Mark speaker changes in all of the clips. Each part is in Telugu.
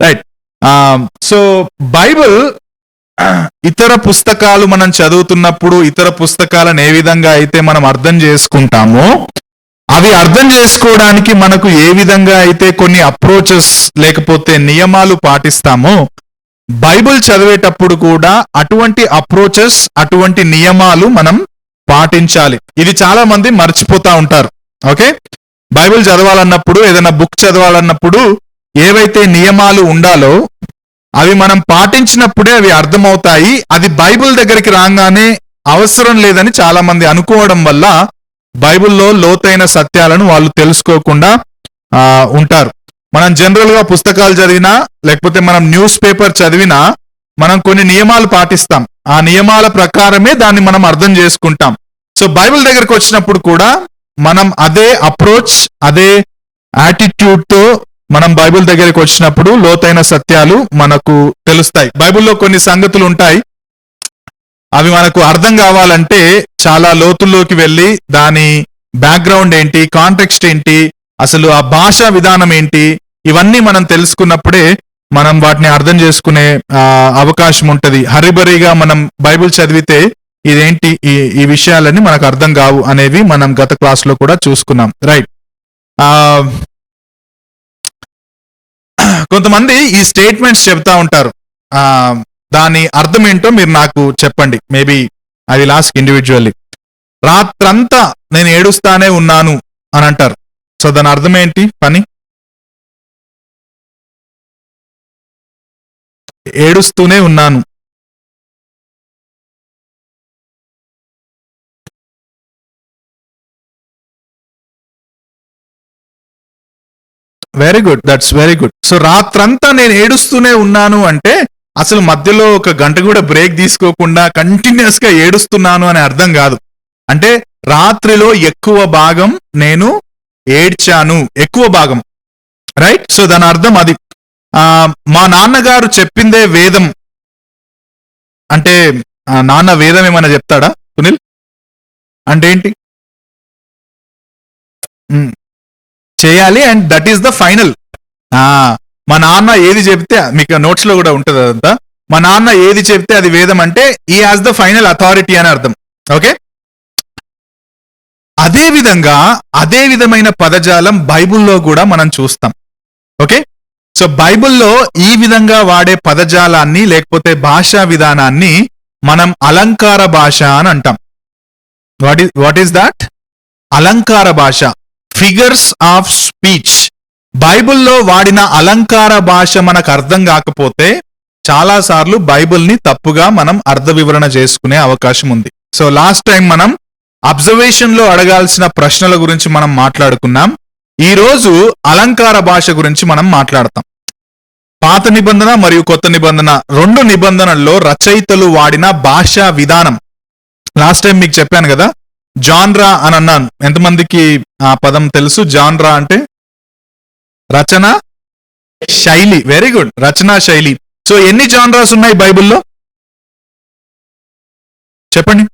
Speaker 1: రైట్. సో బైబిల్ ఇతర పుస్తకాలు మనం చదువుతున్నప్పుడు ఇతర పుస్తకాలను ఏ విధంగా అయితే మనం అర్థం చేసుకుంటామో అవి అర్థం చేసుకోవడానికి మనకు ఏ విధంగా అయితే కొన్ని అప్రోచెస్ లేకపోతే నియమాలు పాటిస్తామో బైబిల్ చదివేటప్పుడు కూడా అటువంటి అప్రోచెస్ అటువంటి నియమాలు మనం పాటించాలి. ఇది చాలా మంది మర్చిపోతా ఉంటారు. ఓకే, బైబిల్ చదవాలన్నప్పుడు ఏదైనా బుక్ చదవాలన్నప్పుడు ఏవైతే నియమాలు ఉండాలో అవి మనం పాటించినప్పుడే అవి అర్థమవుతాయి. అది బైబిల్ దగ్గరికి రాగానే అవసరం లేదని చాలా మంది అనుకోవడం వల్ల బైబిల్లో లోతైన సత్యాలను వాళ్ళు తెలుసుకోకుండా ఉంటారు. మనం జనరల్ గా పుస్తకాలు చదివినా లేకపోతే మనం న్యూస్ పేపర్ చదివినా మనం కొన్ని నియమాలు పాటిస్తాం. ఆ నియమాల ప్రకారమే దాన్ని మనం అర్థం చేసుకుంటాం. సో బైబిల్ దగ్గరకు వచ్చినప్పుడు కూడా మనం అదే అప్రోచ్ అదే యాటిట్యూడ్ తో మనం బైబిల్ దగ్గరికి వచ్చినప్పుడు లోతైన సత్యాలు మనకు తెలుస్తాయి. బైబిల్లో కొన్ని సంగతులు ఉంటాయి, అవి మనకు అర్థం కావాలంటే చాలా లోతుల్లోకి వెళ్ళి దాని బ్యాక్గ్రౌండ్ ఏంటి, కాంటెక్స్ట్ ఏంటి, అసలు ఆ భాషా విధానం ఏంటి, ఇవన్నీ మనం తెలుసుకున్నప్పుడే మనం వాటిని అర్థం చేసుకునే అవకాశం ఉంటది. హరిబరిగా మనం బైబిల్ చదివితే ఇదేంటి ఈ విషయాలన్నీ మనకు అర్థం కావు అనేవి మనం గత క్లాస్ లో కూడా చూసుకున్నాం. రైట్. కొంతమంది ఈ స్టేట్మెంట్స్ చెప్తా ఉంటారు, దాని అర్థం ఏంటో మీరు నాకు చెప్పండి. Maybe I will ask individually. రాత్రంతా నేను ఏడుస్తానే ఉన్నాను అని అంటారు. సో దాని అర్థం ఏంటి? పని ఏడుస్తూనే ఉన్నాను. Very good, that's very good. So రాత్రంతా నేను ఏడుస్తూనే ఉన్నాను అంటే అసలు మధ్యలో ఒక గంట కూడా బ్రేక్ తీసుకోకుండా కంటిన్యూస్ గా ఏడుస్తున్నాను అనే అర్థం కాదు. అంటే రాత్రిలో ఎక్కువ భాగం నేను ఏడ్చాను, ఎక్కువ భాగం. రైట్. సో దాని అర్థం అది. మా నాన్నగారు చెప్పిందే వేదం అంటే నాన్న వేదం ఏమైనా చెప్తాడా సునీల్? అంటే ఏంటి? చేయాలి and that is the final. మా నాన్న ఏది చెప్తే, మీకు నోట్స్ లో కూడా ఉంటుంది అదంతా, మా నాన్న ఏది చెప్తే అది వేదం అంటే ఈ హాజ్ ద ఫైనల్ అథారిటీ అని అర్థం. ఓకే, అదే విధంగా అదే విధమైన పదజాలం బైబిల్లో కూడా మనం చూస్తాం. ఓకే, సో బైబిల్లో ఈ విధంగా వాడే పదజాలాన్ని లేకపోతే భాషా విధానాన్ని మనం అలంకార భాష అని అంటాం. What is that? అలంకార భాష, ఫిగర్స్ ఆఫ్ స్పీచ్. బైబిల్లో వాడిన అలంకార భాష మనకు అర్థం కాకపోతే చాలా సార్లు బైబిల్ని తప్పుగా మనం అర్థ వివరణ చేసుకునే అవకాశం ఉంది. సో లాస్ట్ టైం మనం అబ్జర్వేషన్ లో అడగాల్సిన ప్రశ్నల గురించి మనం మాట్లాడుకున్నాం. ఈ రోజు అలంకార భాష గురించి మనం మాట్లాడతాం. పాత నిబంధన మరియు కొత్త నిబంధన రెండు నిబంధనల్లో రచయితలు వాడిన భాషా విధానం. లాస్ట్ టైం మీకు చెప్పాను కదా, జాన్రా అని అన్నాను. ఎంతమందికి ఆ పదం తెలుసు? జాన్రా అంటే రచన శైలి. వెరీ గుడ్, రచనా శైలి. సో ఎన్ని జాన్రాస్ ఉన్నాయి బైబిల్లో చెప్పండి?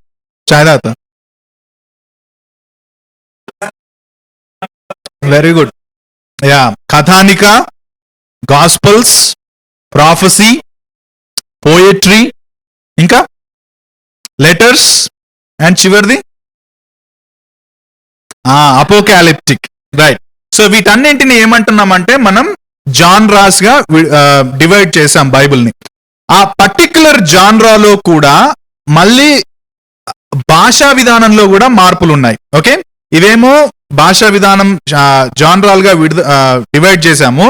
Speaker 1: చాయదాత. Very good. యా, కథానిక, గాస్పల్స్, ప్రాఫసీ, పోయట్రీ, ఇంకా లెటర్స్ అండ్ చివరిది అపోకాలిప్టిక్. రైట్. సో వీటన్నింటిని ఏమంటున్నామంటే మనం జాన్రాస్ గా డివైడ్ చేసాం బైబిల్ని. ఆ పర్టిక్యులర్ జాన్రాలో కూడా మళ్ళీ భాషా విధానంలో కూడా మార్పులు ఉన్నాయి. ఓకే, ఇవేమో భాషా విధానం జాన్రాల్ గా డివైడ్ చేశాము.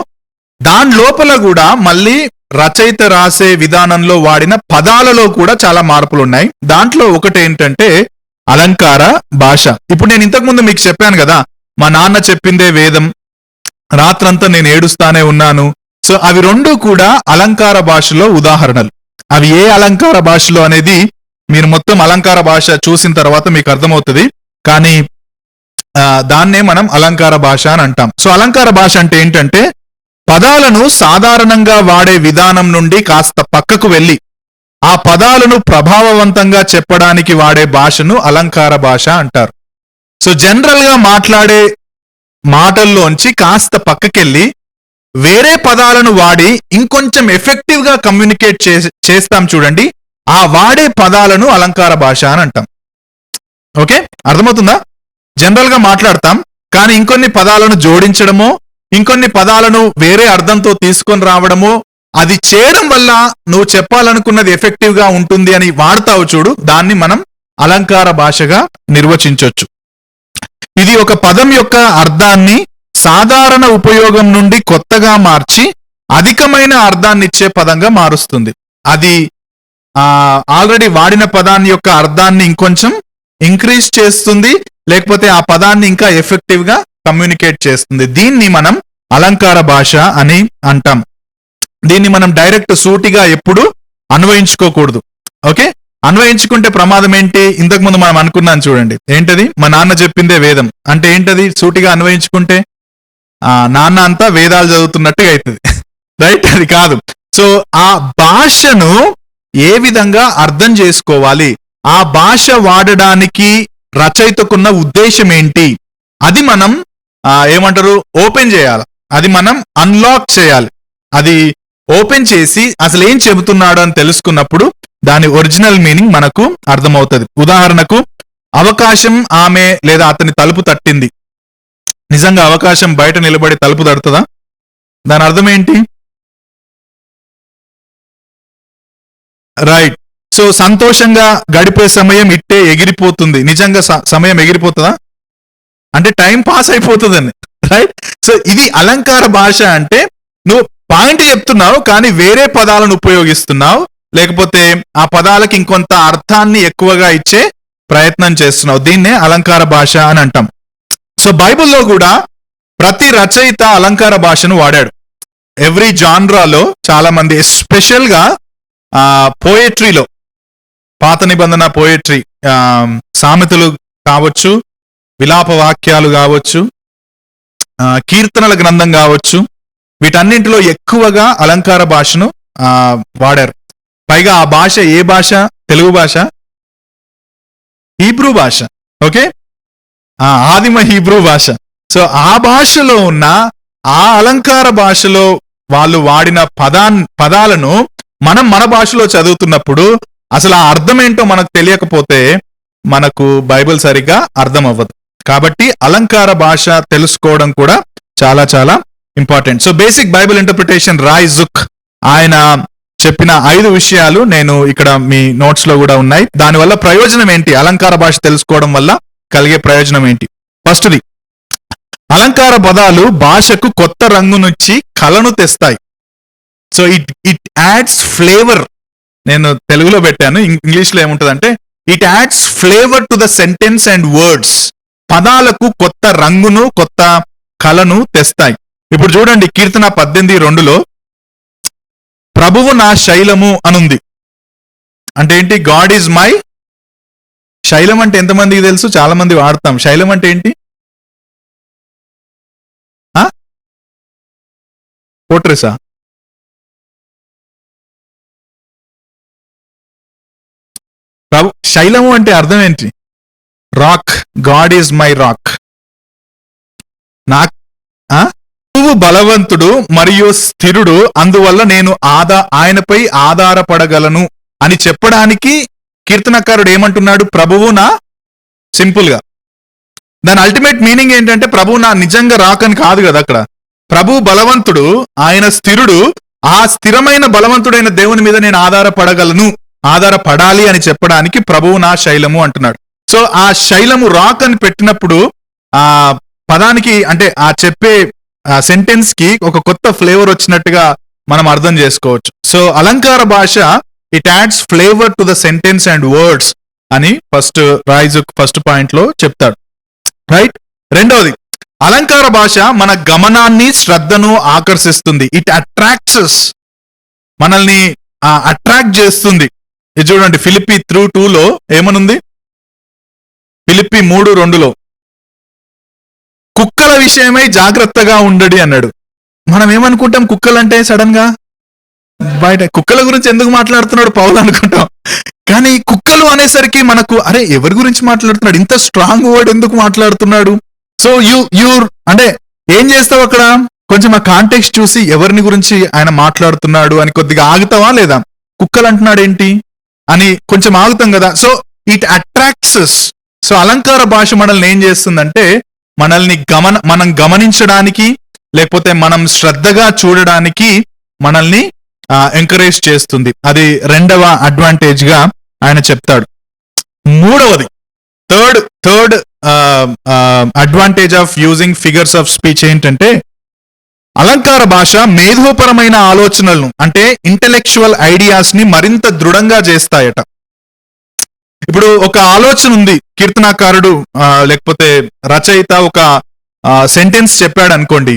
Speaker 1: దాని లోపల కూడా మళ్ళీ రచయిత రాసే విధానంలో వాడిన పదాలలో కూడా చాలా మార్పులు ఉన్నాయి. దాంట్లో ఒకటి ఏంటంటే అలంకార భాష. ఇప్పుడు నేను ఇంతకు ముందు మీకు చెప్పాను కదా, మా నాన్న చెప్పిందే వేదం, రాత్రంతా నేను ఏడుస్తానే ఉన్నాను. సో అవి రెండు కూడా అలంకార భాషలో ఉదాహరణలు. అవి ఏ అలంకార భాషలో అనేది మీరు మొత్తం అలంకార భాష చూసిన తర్వాత మీకు అర్థమవుతుంది. కానీ దాన్నే మనం అలంకార భాష అని అంటాం. సో అలంకార భాష అంటే ఏంటంటే పదాలను సాధారణంగా వాడే విధానం నుండి కాస్త పక్కకు వెళ్ళి ఆ పదాలను ప్రభావవంతంగా చెప్పడానికి వాడే భాషను అలంకార భాష అంటారు. సో జనరల్ గా మాట్లాడే మాటల్లోంచి కాస్త పక్కకెళ్ళి వేరే పదాలను వాడి ఇంకొంచెం ఎఫెక్టివ్ గా కమ్యూనికేట్ చేస్తాం చూడండి, ఆ వాడే పదాలను అలంకార భాష అని అంటాం. ఓకే, అర్థమవుతుందా? జనరల్ గా మాట్లాడతాం, కానీ ఇంకొన్ని పదాలను జోడించడమో, ఇంకొన్ని పదాలను వేరే అర్థంతో తీసుకొని రావడమో, అది చేయడం వల్ల నువ్వు చెప్పాలనుకున్నది ఎఫెక్టివ్ గా ఉంటుంది అని వాడతావు చూడు, దాన్ని మనం అలంకార భాషగా నిర్వచించవచ్చు. ఇది ఒక పదం యొక్క అర్థాన్ని సాధారణ ఉపయోగం నుండి కొత్తగా మార్చి అధికమైన అర్థాన్ని ఇచ్చే పదంగా మారుస్తుంది. అది ఆల్రెడీ వాడిన పదాన్ని యొక్క అర్థాన్ని ఇంకొంచెం ఇంక్రీజ్ చేస్తుంది, లేకపోతే ఆ పదాన్ని ఇంకా ఎఫెక్టివ్ గా కమ్యూనికేట్ చేస్తుంది. దీన్ని మనం అలంకార భాష అని అంటాం. దీన్ని మనం డైరెక్ట్ సూటిగా ఎప్పుడు అన్వయించుకోకూడదు. ఓకే, అన్వయించుకుంటే ప్రమాదం ఏంటి? ఇంతకు ముందు మనం అనుకున్నాం చూడండి, ఏంటది? మా నాన్న చెప్పిందే వేదం అంటే ఏంటది? సూటిగా అన్వయించుకుంటే నాన్న అంతా వేదాలు చదువుతున్నట్టుగా అవుతుంది, రైట్? అది కాదు. సో ఆ భాషను ఏ విధంగా అర్థం చేసుకోవాలి, ఆ భాష వాడడానికి రచయితకున్న ఉద్దేశం ఏంటి, అది మనం ఏమంటారు, ఓపెన్ చేయాలి. అది మనం అన్లాక్ చేయాలి. అది ఓపెన్ చేసి అసలు ఏం చెబుతున్నాడు అని తెలుసుకున్నప్పుడు దాని ఒరిజినల్ మీనింగ్ మనకు అర్థమవుతుంది. ఉదాహరణకు, అవకాశం ఆమె లేదా అతని తలుపు తట్టింది. నిజంగా అవకాశం బయట నిలబడి తలుపు తడుతుందా? దాని అర్థం ఏంటి? రైట్. సో సంతోషంగా గడిపే సమయం ఇట్టే ఎగిరిపోతుంది. నిజంగా సమయం ఎగిరిపోతుందా? అంటే టైం పాస్ అయిపోతుందని, రైట్? సో ఇది అలంకార భాష. అంటే నువ్వు పాయింట్ చెప్తున్నావు కానీ వేరే పదాలను ఉపయోగిస్తున్నావు, లేకపోతే ఆ పదాలకి ఇంకొంత అర్థాన్ని ఎక్కువగా ఇచ్చే ప్రయత్నం చేస్తున్నావు. దీన్నే అలంకార భాష అని అంటాం. సో బైబిల్లో కూడా ప్రతి రచయిత అలంకార భాషను వాడాడు. ఎవ్రీ జాన్రాలో చాలా మంది, ఎస్పెషల్ గా పోయట్రీలో, పాత నిబంధన పోయట్రీ, సామెతలు కావచ్చు, విలాప వాక్యాలు కావచ్చు, కీర్తనల గ్రంథం కావచ్చు, వీటన్నింటిలో ఎక్కువగా అలంకార భాషను వాడారు. పైగా ఆ భాష ఏ భాష? తెలుగు భాష, హీబ్రూ భాష. ఓకే, ఆదిమ హీబ్రూ భాష. సో ఆ భాషలో ఉన్న ఆ అలంకార భాషలో వాళ్ళు వాడిన పదాలను మనం మన భాషలో చదువుతున్నప్పుడు అసలు ఆ అర్థం ఏంటో మనకు తెలియకపోతే మనకు బైబిల్ సరిగ్గా అర్థం అవ్వదు. కాబట్టి అలంకార భాష తెలుసుకోవడం కూడా చాలా చాలా important. So basic Bible interpretation Roy Zuck ఆయన చెప్పిన 5 విషయాలు నేను ఇక్కడ మీ నోట్స్ లో కూడా ఉన్నాయి. దానివల్ల ప్రయోజనం ఏంటి, అలంకార భాష తెలుసుకోవడం వల్ల కలిగే ప్రయోజనం ఏంటి? ఫస్ట్ది, అలంకార పదాలు భాషకు కొత్త రంగునుచ్చి కళను తెస్తాయి. So it adds flavour. నేను తెలుగులో పెట్టాను, ఇంగ్లీష్ లో ఏముంటదంటే it adds flavour to the sentence and words. పదాలకు కొత్త రంగును, కొత్త కళను తెస్తాయి. ఇప్పుడు చూడండి, కీర్తన 18:2లో ప్రభువు నా శైలము అనుంది. అంటే ఏంటి? గాడ్ ఈజ్ మై శైలం. అంటే ఎంతమందికి తెలుసు? చాలా మంది వాడతాం. శైలం అంటే ఏంటి? పోట్రెసా? శైలము అంటే అర్థం ఏంటి? Rock. God is my rock. ప్రభువు బలవంతుడు మరియు స్థిరుడు, అందువల్ల నేను ఆయనపై ఆధారపడగలను అని చెప్పడానికి కీర్తనకారుడు ఏమంటున్నాడు? ప్రభువు నా, సింపుల్ గా. దాని అల్టిమేట్ మీనింగ్ ఏంటంటే ప్రభువు నా నిజంగా రాక్ అని కాదు కదా. అక్కడ ప్రభు బలవంతుడు, ఆయన స్థిరుడు, ఆ స్థిరమైన బలవంతుడైన దేవుని మీద నేను ఆధారపడగలను, ఆధారపడాలి అని చెప్పడానికి ప్రభువు నా శైలము అంటున్నాడు. సో ఆ శైలము రాక్ అని పెట్టినప్పుడు ఆ పదానికి, అంటే ఆ చెప్పే సెంటెన్స్ కి ఒక కొత్త ఫ్లేవర్ వచ్చినట్టుగా మనం అర్థం చేసుకోవచ్చు. సో అలంకార భాష it adds flavour to the sentence and words అని ఫస్ట్ పాయింట్ లో చెప్తాడు, రైట్? రెండవది, అలంకార భాష మన గమనాన్ని, శ్రద్ధను ఆకర్షిస్తుంది. ఇట్ అట్రాక్ట్స్, మనల్ని అట్రాక్ట్ చేస్తుంది. ఇది చూడండి, ఫిలిప్పీ 3:2లో ఏమనుంది? ఫిలిప్పీ 3:2లో కుక్కల విషయమై జాగ్రత్తగా ఉండడి అన్నాడు. మనం ఏమనుకుంటాం? కుక్కలు అంటే సడన్ గా బయట కుక్కల గురించి ఎందుకు మాట్లాడుతున్నాడు పౌలు అనుకుంటాం. కానీ కుక్కలు అనేసరికి మనకు అరే ఎవరి గురించి మాట్లాడుతున్నాడు, ఇంత స్ట్రాంగ్ వర్డ్ ఎందుకు మాట్లాడుతున్నాడు? సో అంటే ఏం చేస్తావు అక్కడ? కొంచెం ఆ కాంటెక్స్ట్ చూసి ఎవరిని గురించి ఆయన మాట్లాడుతున్నాడు అని కొద్దిగా ఆగుతావా లేదా? కుక్కలు అంటున్నాడు ఏంటి అని కొంచెం ఆగుతాం కదా. So it attracts. సో అలంకార భాష మనల్ని ఏం చేస్తుందంటే మనల్ని మనం గమనించడానికి, లేకపోతే మనం శ్రద్ధగా చూడడానికి మనల్ని ఎంకరేజ్ చేస్తుంది. అది రెండవ అడ్వాంటేజ్ గా ఆయన చెప్తాడు. మూడవది, third advantage of using figures of speech ఏంటంటే అలంకార భాష మేధోపరమైన ఆలోచనలను, అంటే ఇంటెలెక్చువల్ ఐడియాస్ ని మరింత దృఢంగా చేస్తాయట. ఇప్పుడు ఒక ఆలోచన ఉంది, కీర్తనాకారుడు లేకపోతే రచయిత ఒక సెంటెన్స్ చెప్పాడు అనుకోండి.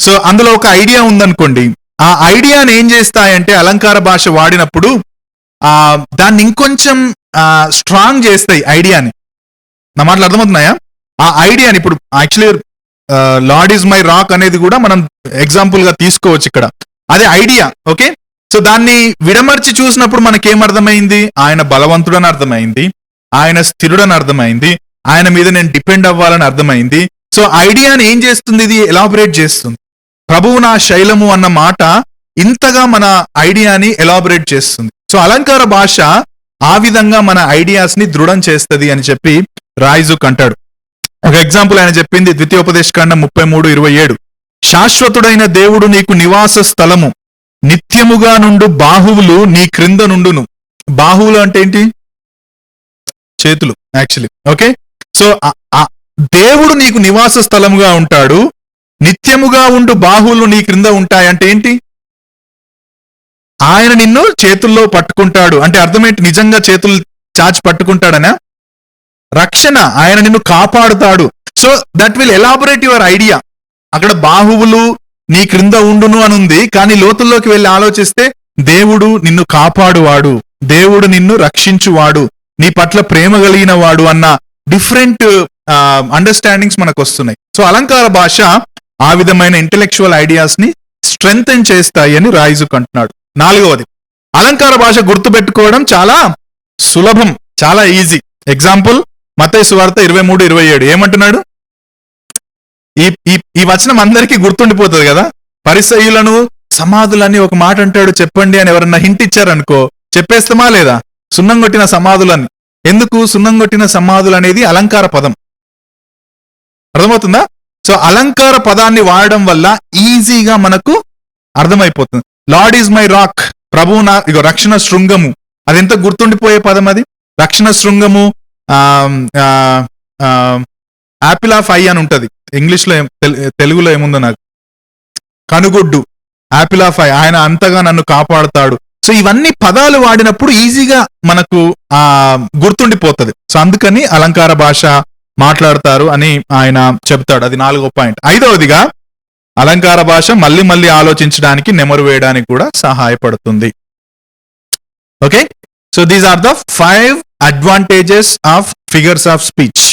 Speaker 1: సో అందులో ఒక ఐడియా ఉందనుకోండి. ఆ ఐడియాని ఏం చేస్తాయంటే అలంకార భాష వాడినప్పుడు దాన్ని ఇంకొంచెం స్ట్రాంగ్ చేస్తాయి ఐడియాని. నా మాటలు అర్థమవుతున్నాయా? ఆ ఐడియాని ఇప్పుడు actually lord is my rock అనేది కూడా మనం ఎగ్జాంపుల్ గా తీసుకోవచ్చు ఇక్కడ. అదే ఐడియా. ఓకే, సో దాన్ని విడమర్చి చూసినప్పుడు మనకేం అర్థమైంది? ఆయన బలవంతుడని అర్థమైంది, ఆయన స్థిరుడని అర్థమైంది, ఆయన మీద నేను డిపెండ్ అవ్వాలని అర్థమైంది. సో ఐడియాని ఏం చేస్తుంది? ఇది ఎలాబొరేట్ చేస్తుంది. ప్రభువు నా శైలము అన్న మాట ఇంతగా మన ఐడియాని ఎలాబొరేట్ చేస్తుంది. సో అలంకార భాష ఆ విధంగా మన ఐడియాస్ ని దృఢం చేస్తుంది అని చెప్పి రాయిజుక్ అంటాడు. ఒక ఎగ్జాంపుల్ ఆయన చెప్పింది ద్వితీయోపదేశకాండం 33:27. శాశ్వతుడైన దేవుడు నీకు నివాస స్థలము, నిత్యముగా నుండు బాహువులు నీ క్రింద నుండును. బాహువులు అంటే ఏంటి? చేతులు యాక్చువల్లీ. ఓకే, సో దేవుడు నీకు నివాస స్థలముగా ఉంటాడు, నిత్యముగా ఉండు బాహువులు నీ క్రింద ఉంటాయంటే ఏంటి? ఆయన నిన్ను చేతుల్లో పట్టుకుంటాడు అంటే అర్థం ఏంటి? నిజంగా చేతులు చాచి పట్టుకుంటాడనా? రక్షణ, ఆయన నిన్ను కాపాడుతాడు. So that will elaborate your idea. అక్కడ బాహువులు నీ క్రింద ఉండును అని ఉంది, కానీ లోతుల్లోకి వెళ్ళి ఆలోచిస్తే దేవుడు నిన్ను కాపాడువాడు, దేవుడు నిన్ను రక్షించువాడు, నీ పట్ల ప్రేమ కలిగిన వాడు అన్న డిఫరెంట్ అండర్స్టాండింగ్స్ మనకు వస్తున్నాయి. సో అలంకార భాష ఆ విధమైన ఇంటెలెక్చువల్ ఐడియాస్ ని స్ట్రెంగ్తెన్ చేస్తాయి అని రాయిజుక్ అంటున్నాడు. నాలుగవది, అలంకార భాష గుర్తుపెట్టుకోవడం చాలా సులభం, చాలా ఈజీ. ఎగ్జాంపుల్ మత్తయి సువార్త 23:27 ఏమంటున్నాడు? ఈ వచనం అందరికీ గుర్తుండిపోతుంది కదా. పరిసయ్యులను సమాధులని ఒక మాట అంటాడు, చెప్పండి అని ఎవరన్నా హింట్ ఇచ్చారనుకో చెప్పేస్తామా లేదా? సున్నం కొట్టిన సమాధులని. ఎందుకు సున్నం కొట్టిన సమాధులు అనేది అలంకార పదం. అర్థమవుతుందా? సో అలంకార పదాన్ని వాడడం వల్ల ఈజీగా మనకు అర్థమైపోతుంది. లార్డ్ ఈజ్ మై రాక్, ప్రభువు నా రక్షణ శృంగము. అది ఎంత గుర్తుండిపోయే పదం అది. రక్షణ శృంగము, యాపిల్ ఆఫ్ ఐ అని ఉంటది ఇంగ్లీష్ లో, తెలుగులో ఏముందో నాకు, కనుగొడ్డు, యాపిల్ ఆఫ్ ఐ, ఆయన అంతగా నన్ను కాపాడుతాడు. సో ఇవన్నీ పదాలు వాడినప్పుడు ఈజీగా మనకు గుర్తుండిపోతుంది. సో అందుకని అలంకార భాష మాట్లాడతారు అని ఆయన చెప్తాడు. అది 4వ పాయింట్. 5వదిగా అలంకార భాష మళ్ళీ మళ్ళీ ఆలోచించడానికి, నెమరు వేయడానికి కూడా సహాయపడుతుంది. Okay, so these are the 5 advantages of figures of speech.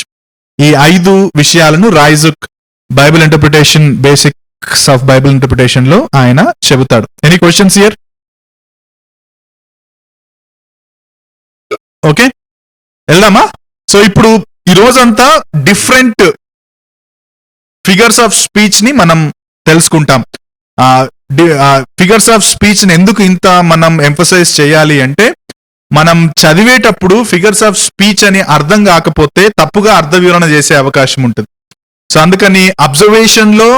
Speaker 1: ఈ 5 విషయాలను Roy Zuck Bible interpretation, basics of Bible interpretation లో ఆయన చెబుతాడు. Any questions here? ఓకే, వెళ్దామా? సో ఇప్పుడు ఈ రోజంతా డిఫరెంట్ ఫిగర్స్ ఆఫ్ స్పీచ్ ని మనం తెలుసుకుంటాం. ఫిగర్స్ ఆఫ్ స్పీచ్ ని ఎందుకు ఇంత మనం ఎంఫసైజ్ చేయాలి అంటే, మనం చదివేటప్పుడు ఫిగర్స్ ఆఫ్ స్పీచ్ అని అర్థం కాకపోతే తప్పుగా అర్థ వివరణ చేసే అవకాశం ఉంటుంది. సో అందుకని అబ్జర్వేషన్ లో,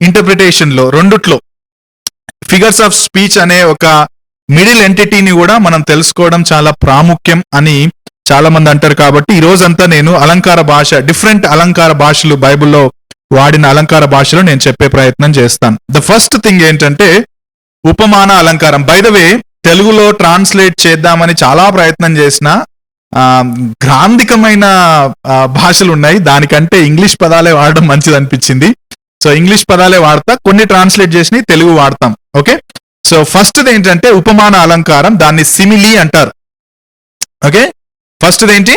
Speaker 1: ఇంటర్ప్రిటేషన్ లో, రెండిట్లో ఫిగర్స్ ఆఫ్ స్పీచ్ అనే ఒక మిడిల్ ఎంటిటీని కూడా మనం తెలుసుకోవడం చాలా ప్రాముఖ్యం అని చాలా మంది అంటారు. కాబట్టి ఈ రోజంతా నేను అలంకార భాష, డిఫరెంట్ అలంకార భాషలు, బైబిల్లో వాడిన అలంకార భాషలో నేను చెప్పే ప్రయత్నం చేస్తాను. ద ఫస్ట్ థింగ్ ఏంటంటే ఉపమాన అలంకారం. బై ద వే, తెలుగులో ట్రాన్స్లేట్ చేద్దామని చాలా ప్రయత్నం చేసిన గ్రాంధికమైన భాషలు ఉన్నాయి. దానికంటే ఇంగ్లీష్ పదాలే వాడడం మంచిది అనిపించింది. సో ఇంగ్లీష్ పదాలే వాడతా, కొన్ని ట్రాన్స్లేట్ చేసి తెలుగు వాడతాం. ఓకే, సో ఫస్ట్ ఏంటంటే ఉపమాన అలంకారం, దాన్ని సిమిలీ అంటారు. ఓకే, ఫస్ట్ ఏంటి?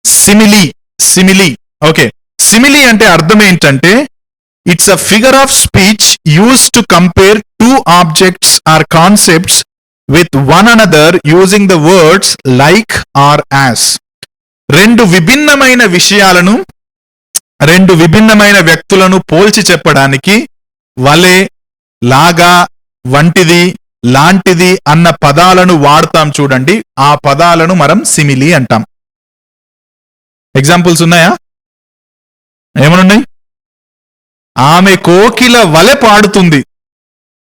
Speaker 1: సిమిలీ. ఓకే, సిమిలీ అంటే అర్థం ఏంటంటే it's a figure of speech used to compare 2 objects or concepts with one another using the words like or as. 2 విభిన్నమైన విషయాలను, 2 విభిన్నమైన వ్యక్తులను పోల్చి చెప్పడానికి వలె, లాగా, వంటిది, లాంటిది అన్న పదాలను వాడతాం చూడండి. ఆ పదాలను మనం సిమిలి అంటాం. ఎగ్జాంపుల్స్ ఉన్నాయా? ఏమనున్నాయి? ఆమె కోకిల వలె పాడుతుంది.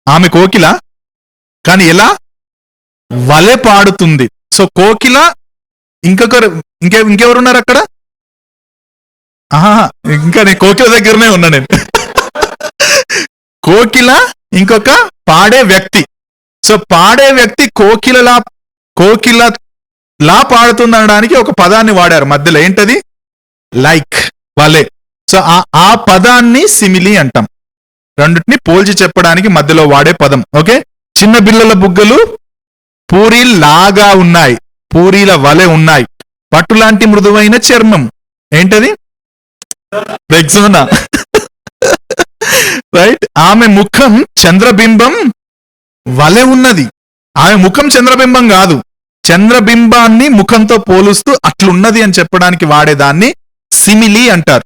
Speaker 1: ఆమె కోకిల, కానీ ఎలా? వలె పాడుతుంది. సో కోకిల, ఇంకెవరున్నారు అక్కడ? ఆహా, ఇంకా నేను కోకిల దగ్గరనే ఉన్నా నేను. కోకిల, ఇంకొక పాడే వ్యక్తి. సో పాడే వ్యక్తి కోకిలలా పాడుతుంది అనడానికి ఒక పదాన్ని వాడారు మధ్యలో. ఏంటది? లైక్, వలె. సో ఆ పదాన్ని సిమిలి అంటాం. రెండింటిని పోల్చి చెప్పడానికి మధ్యలో వాడే పదం. ఓకే. చిన్న బిళ్ళల బుగ్గలు పూరీలాగా ఉన్నాయి, పూరీల వలె ఉన్నాయి. పట్టులాంటి మృదువైన చర్మం. ఏంటది? రెక్సోనా. రైట్. ఆమె ముఖం చంద్రబింబం వలె ఉన్నది. ఆమె ముఖం చంద్రబింబం కాదు, చంద్రబింబాన్ని ముఖంతో పోలుస్తూ అట్లున్నది అని చెప్పడానికి వాడేదాన్ని సిమిలి అంటారు.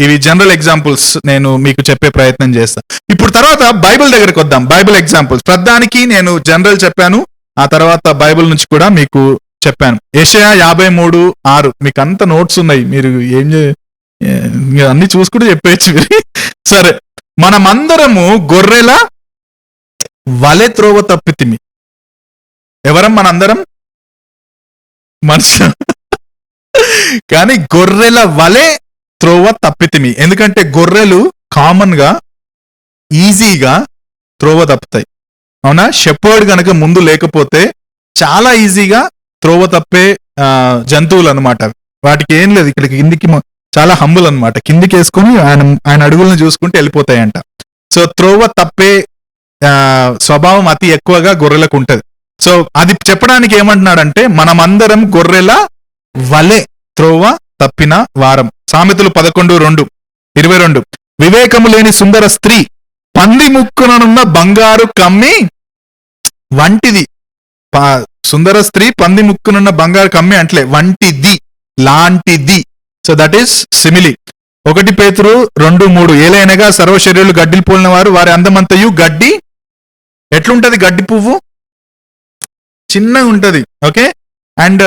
Speaker 1: ఇవి జనరల్ ఎగ్జాంపుల్స్ నేను మీకు చెప్పే ప్రయత్నం చేస్తాను. ఇప్పుడు తర్వాత బైబిల్ దగ్గరికి వద్దాం. బైబిల్ ఎగ్జాంపుల్స్ ప్రధానికి నేను జనరల్ చెప్పాను, ఆ తర్వాత బైబిల్ నుంచి కూడా మీకు చెప్పాను. యెషయా 53:6. మీకు అంత నోట్స్ ఉన్నాయి, మీరు అన్ని చూసుకుంటూ చెప్పేయచ్చు. సరే, మనమందరము గొర్రెల వలె త్రోవ తప్పితిమి. ఎవరం మనందరం? మనుషులు. కానీ గొర్రెల వలె త్రోవ తప్పితిమి. ఎందుకంటే గొర్రెలు కామన్ గా ఈజీగా త్రోవ తప్పుతాయి. అవునా? షెపర్డ్ గనక ముందు లేకపోతే చాలా ఈజీగా త్రోవ తప్పే జంతువులు అనమాట. వాటికి ఏం లేదు, ఇక్కడ కిందికి చాలా హంబుల్ అనమాట. కిందికి వేసుకొని ఆయన అడుగులను చూసుకుంటూ వెళ్ళిపోతాయంట. సో త్రోవ తప్పే స్వభావం అతి ఎక్కువగా గొర్రెలకు ఉంటది. సో అది చెప్పడానికి ఏమంటున్నాడంటే మనమందరం గొర్రెల వలె త్రోవ తప్పిన వారం. సామెతలు 11:22. వివేకము లేని సుందర స్త్రీ పంది ముక్కుననున్న బంగారు కమ్మి వంటిది. సుందర స్త్రీ పంది ముక్కునున్న బంగారు కమ్మి అంటలే, వంటిది, లాంటిది. So that is simile. 1 పేతురు 2:3. ఏలైనగా సర్వశరీరులు గడ్డిలు పోలిన వారు, వారి అందమంతయు గడ్డి. ఎట్లుంటది గడ్డి పువ్వు? చిన్నగా ఉంటది. ఓకే. అండ్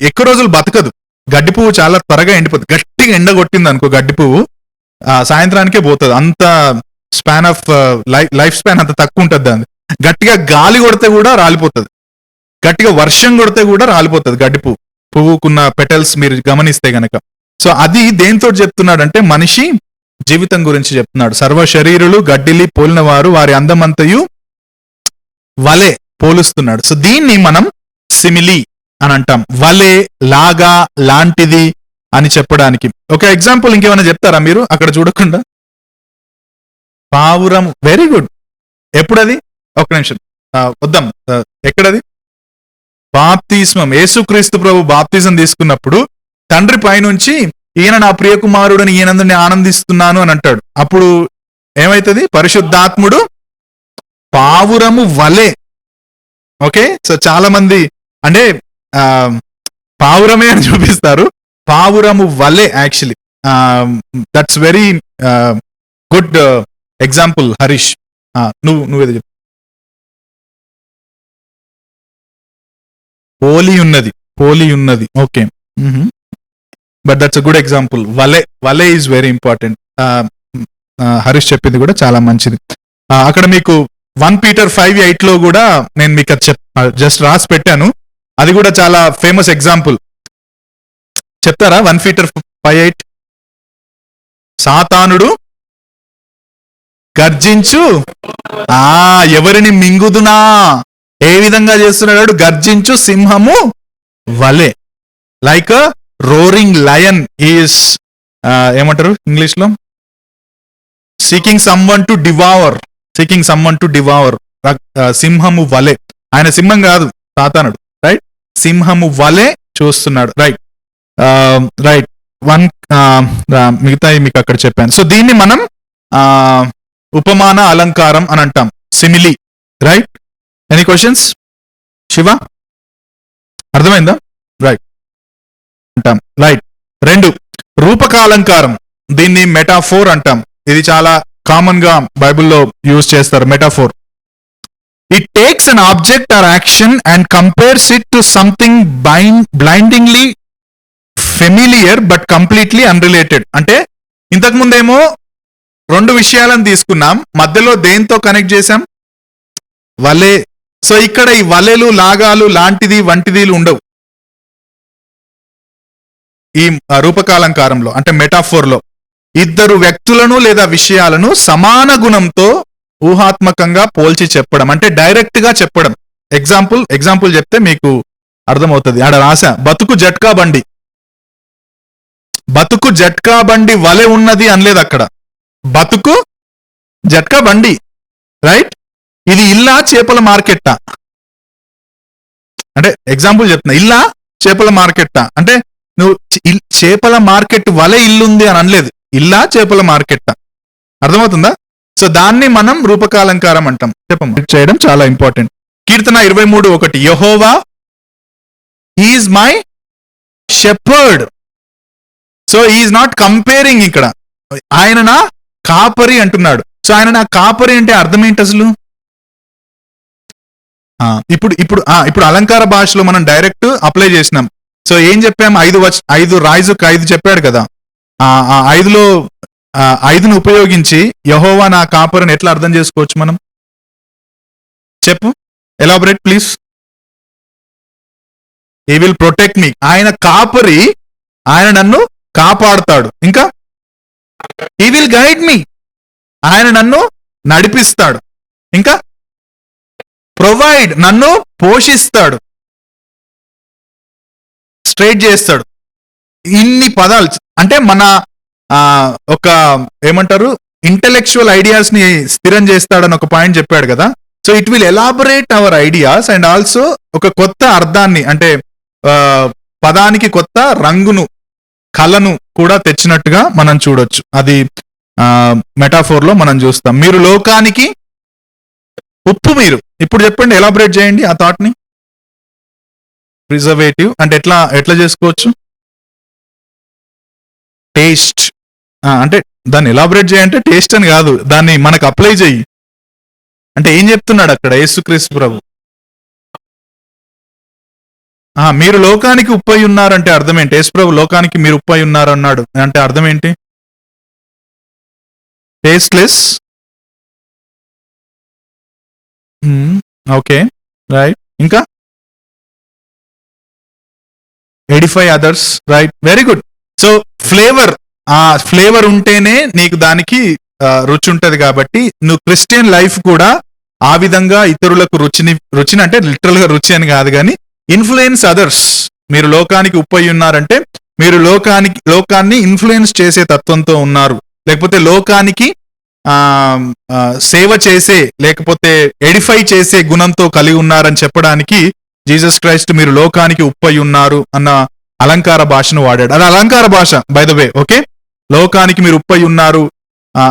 Speaker 1: ఎక్కువ రోజులు బతకదు. గడ్డి పువ్వు చాలా త్వరగా ఎండిపోతుంది. గట్టిగా ఎండ కొట్టింది అనుకో గడ్డి పువ్వు, సాయంత్రానికే పోతుంది. అంత స్పాన్ ఆఫ్ లైఫ్ స్పాన్ అంత తక్కువ ఉంటుంది దాన్ని. గట్టిగా గాలి కొడితే కూడా రాలిపోతుంది, గట్టిగా వర్షం కొడితే కూడా రాలిపోతుంది గడ్డి పువ్వుకున్న పెటల్స్ మీరు గమనిస్తే గనక. సో అది దేంతో చెప్తున్నాడంటే మనిషి జీవితం గురించి చెప్తున్నాడు. సర్వ శరీరులు గడ్డిలి పోలిన వారు, వారి అందమంతయు వలె పోలుస్తున్నాడు. సో దీన్ని మనం సిమిలి అని అంటాం. వలె, లాగా, లాంటిది అని చెప్పడానికి. ఒక ఎగ్జాంపుల్ ఇంకేమైనా చెప్తారా మీరు అక్కడ చూడకుండా? పావురం. Very good. ఎప్పుడది? ఒక నిమిషం వద్దాం. ఎక్కడది? బాప్తిస్మం. యేసుక్రీస్తు ప్రభు బాప్తిజం తీసుకున్నప్పుడు తండ్రి పైనుంచి ఈయన నా ప్రియకుమారుడని, ఈయనందుని ఆనందిస్తున్నాను అని అంటాడు. అప్పుడు ఏమైతుంది? పరిశుద్ధాత్ముడు పావురము వలె. ఓకే. సో చాలా మంది అంటే పావురమే అని చూపిస్తారు, పావురము వలె actually. That's very good example. Harish, నువ్వేదో చెప్పు. పోలి ఉన్నది. Okay. But that's a good example. వలె ఈజ్ వెరీ ఇంపార్టెంట్. హరీష్ చెప్పింది కూడా చాలా మంచిది. అక్కడ మీకు 1 Peter 5:8 కూడా నేను మీకు జస్ట్ రాసి పెట్టాను. అది కూడా చాలా ఫేమస్ ఎగ్జాంపుల్. చెప్తారా? 1 Peter 5:8. సాతానుడు గర్జించు, ఎవరిని మింగుదునా, ఏ విధంగా చేస్తున్నాడు? గర్జించు సింహము వలె. లైక్ రోరింగ్ లయన్ ఈస్ ఏమంటారు ఇంగ్లీష్ లో? Seeking someone to devour. సింహము వలె. ఆయన సింహం కాదు, సాతానుడు. రైట్. సింహము వలె చూస్తున్నాడు. రైట్. మిగతా మీకు అక్కడ చెప్పాను. సో దీన్ని మనం ఉపమాన అలంకారం అని అంటాం, simile. Right. Any questions? Shiva, అర్థమైందా? రైట్ అంటాం. రైట్. 2 రూపకాలంకారం. దీన్ని మెటాఫోర్ అంటాం. ఇది చాలా కామన్ గా బైబిల్లో యూజ్ చేస్తారు metaphor. It takes an object or action and compares it to something blindingly familiar but completely unrelated. అంటే ఇంతకు ముందేమో రెండు విషయాలను తీసుకున్నాం, మధ్యలో దేంతో కనెక్ట్ చేశాం? వలే. సో ఇక్కడ ఈ వలెలు లాగాలు లాంటిది వంటిదిలు ఉండవు ఈ రూపకాలంకారంలో, అంటే మెటాఫోర్లో. ఇద్దరు వ్యక్తులను లేదా విషయాలను సమాన గుణంతో ఊహాత్మకంగా పోల్చి చెప్పడం, అంటే డైరెక్ట్ గా చెప్పడం. ఎగ్జాంపుల్ చెప్తే మీకు అర్థమవుతుంది. ఆడ రాసా, బతుకు జట్కా బండి. బతుకు జట్కా బండి వలె ఉన్నది అనలేదు అక్కడ, బతుకు జట్కా బండి, రైట్? ఇది ఇల్లా చేపల మార్కెట్టా? అంటే ఎగ్జాంపుల్ చెప్తున్నా, ఇల్లా చేపల మార్కెట్టా అంటే నువ్వు చేపల మార్కెట్ వలె ఇల్లుంది అని అనలేదు, ఇల్లా చేపల మార్కెట్టా. అర్థమవుతుందా? సో దాన్ని మనం రూపకాలంకారం అంటాం. చేయడం చాలా important. Keerthana 23:1, Jehovah is my shepherd. So is not comparing, ఇక్కడ ఆయన నా కాపరి అంటున్నాడు. సో ఆయన నా కాపరి అంటే అర్థం ఏంటి అసలు? ఇప్పుడు అలంకార భాషలో మనం డైరెక్ట్ అప్లై చేసినాం. సో ఏం చెప్పాం? 5 రాజుకు 5 చెప్పాడు కదా, ఆ 5లో 5ను ఉపయోగించి యెహోవా నా కాపరిని ఎట్లా అర్థం చేసుకోవచ్చు మనం? చెప్పు, elaborate please. He will protect me. ఆయన కాపరి, ఆయన నన్ను కాపాడుతాడు. ఇంకా హీ విల్ గైడ్ మీ, ఆయన నన్ను నడిపిస్తాడు. ఇంకా ప్రొవైడ్, నన్ను పోషిస్తాడు, స్ట్రైట్ చేస్తాడు. ఇన్ని పదాలు అంటే మన ఒక ఏమంటారు ఇంటెలెక్చువల్ ఐడియాస్ ని స్థిరం చేస్తాడని ఒక పాయింట్ చెప్పాడు కదా. So it will elaborate hour ideas and also ఒక కొత్త అర్థాన్ని, అంటే పదానికి కొత్త రంగును, కళను కూడా తెచ్చినట్టుగా మనం చూడొచ్చు. అది మెటాఫోర్ లో మనం చూస్తాం. మీరు లోకానికి ఉప్పు. మీరు ఇప్పుడు చెప్పండి, ఎలాబరేట్ చేయండి ఆ థాట్ ని. ప్రిజర్వేటివ్ అంటే ఎట్లా చేసుకోవచ్చు? టేస్ట్. అంటే దాన్ని ఎలాబరేట్ చేయంటే టేస్ట్ అని కాదు, దాన్ని మనకు అప్లై చెయ్యి అంటే ఏం చెప్తున్నాడు అక్కడ యేసుక్రీస్తు ప్రభు? మీరు లోకానికి ఉప్పై ఉన్నారంటే అర్థం ఏంటి? యేసు ప్రభు లోకానికి మీరు ఉప్పై ఉన్నారు అన్నాడు అంటే అర్థం ఏంటి? టేస్ట్లెస్. Okay, right. ఇంకా edify others, right, very good. So flavour, ఆ ఫ్లేవర్ ఉంటేనే నీకు దానికి రుచి ఉంటది. కాబట్టి నువ్వు క్రిస్టియన్ లైఫ్ కూడా ఆ విధంగా ఇతరులకు రుచిని అంటే లిటరల్ గా రుచి అని కాదు కానీ ఇన్ఫ్లుయెన్స్ అదర్స్. మీరు లోకానికి ఉప్పై ఉన్నారంటే మీరు లోకాన్ని ఇన్ఫ్లుయెన్స్ చేసే తత్వంతో ఉన్నారు, లేకపోతే లోకానికి సేవ చేసే, లేకపోతే ఎడిఫై చేసే గుణంతో కలిగి ఉన్నారని చెప్పడానికి జీసస్ క్రైస్ట్ మీరు లోకానికి ఉప్పై ఉన్నారు అన్న అలంకార భాషను వాడాడు. అది అలంకార భాష, బై ద వే. ఓకే, లోకానికి మీరు ఉప్పై ఉన్నారు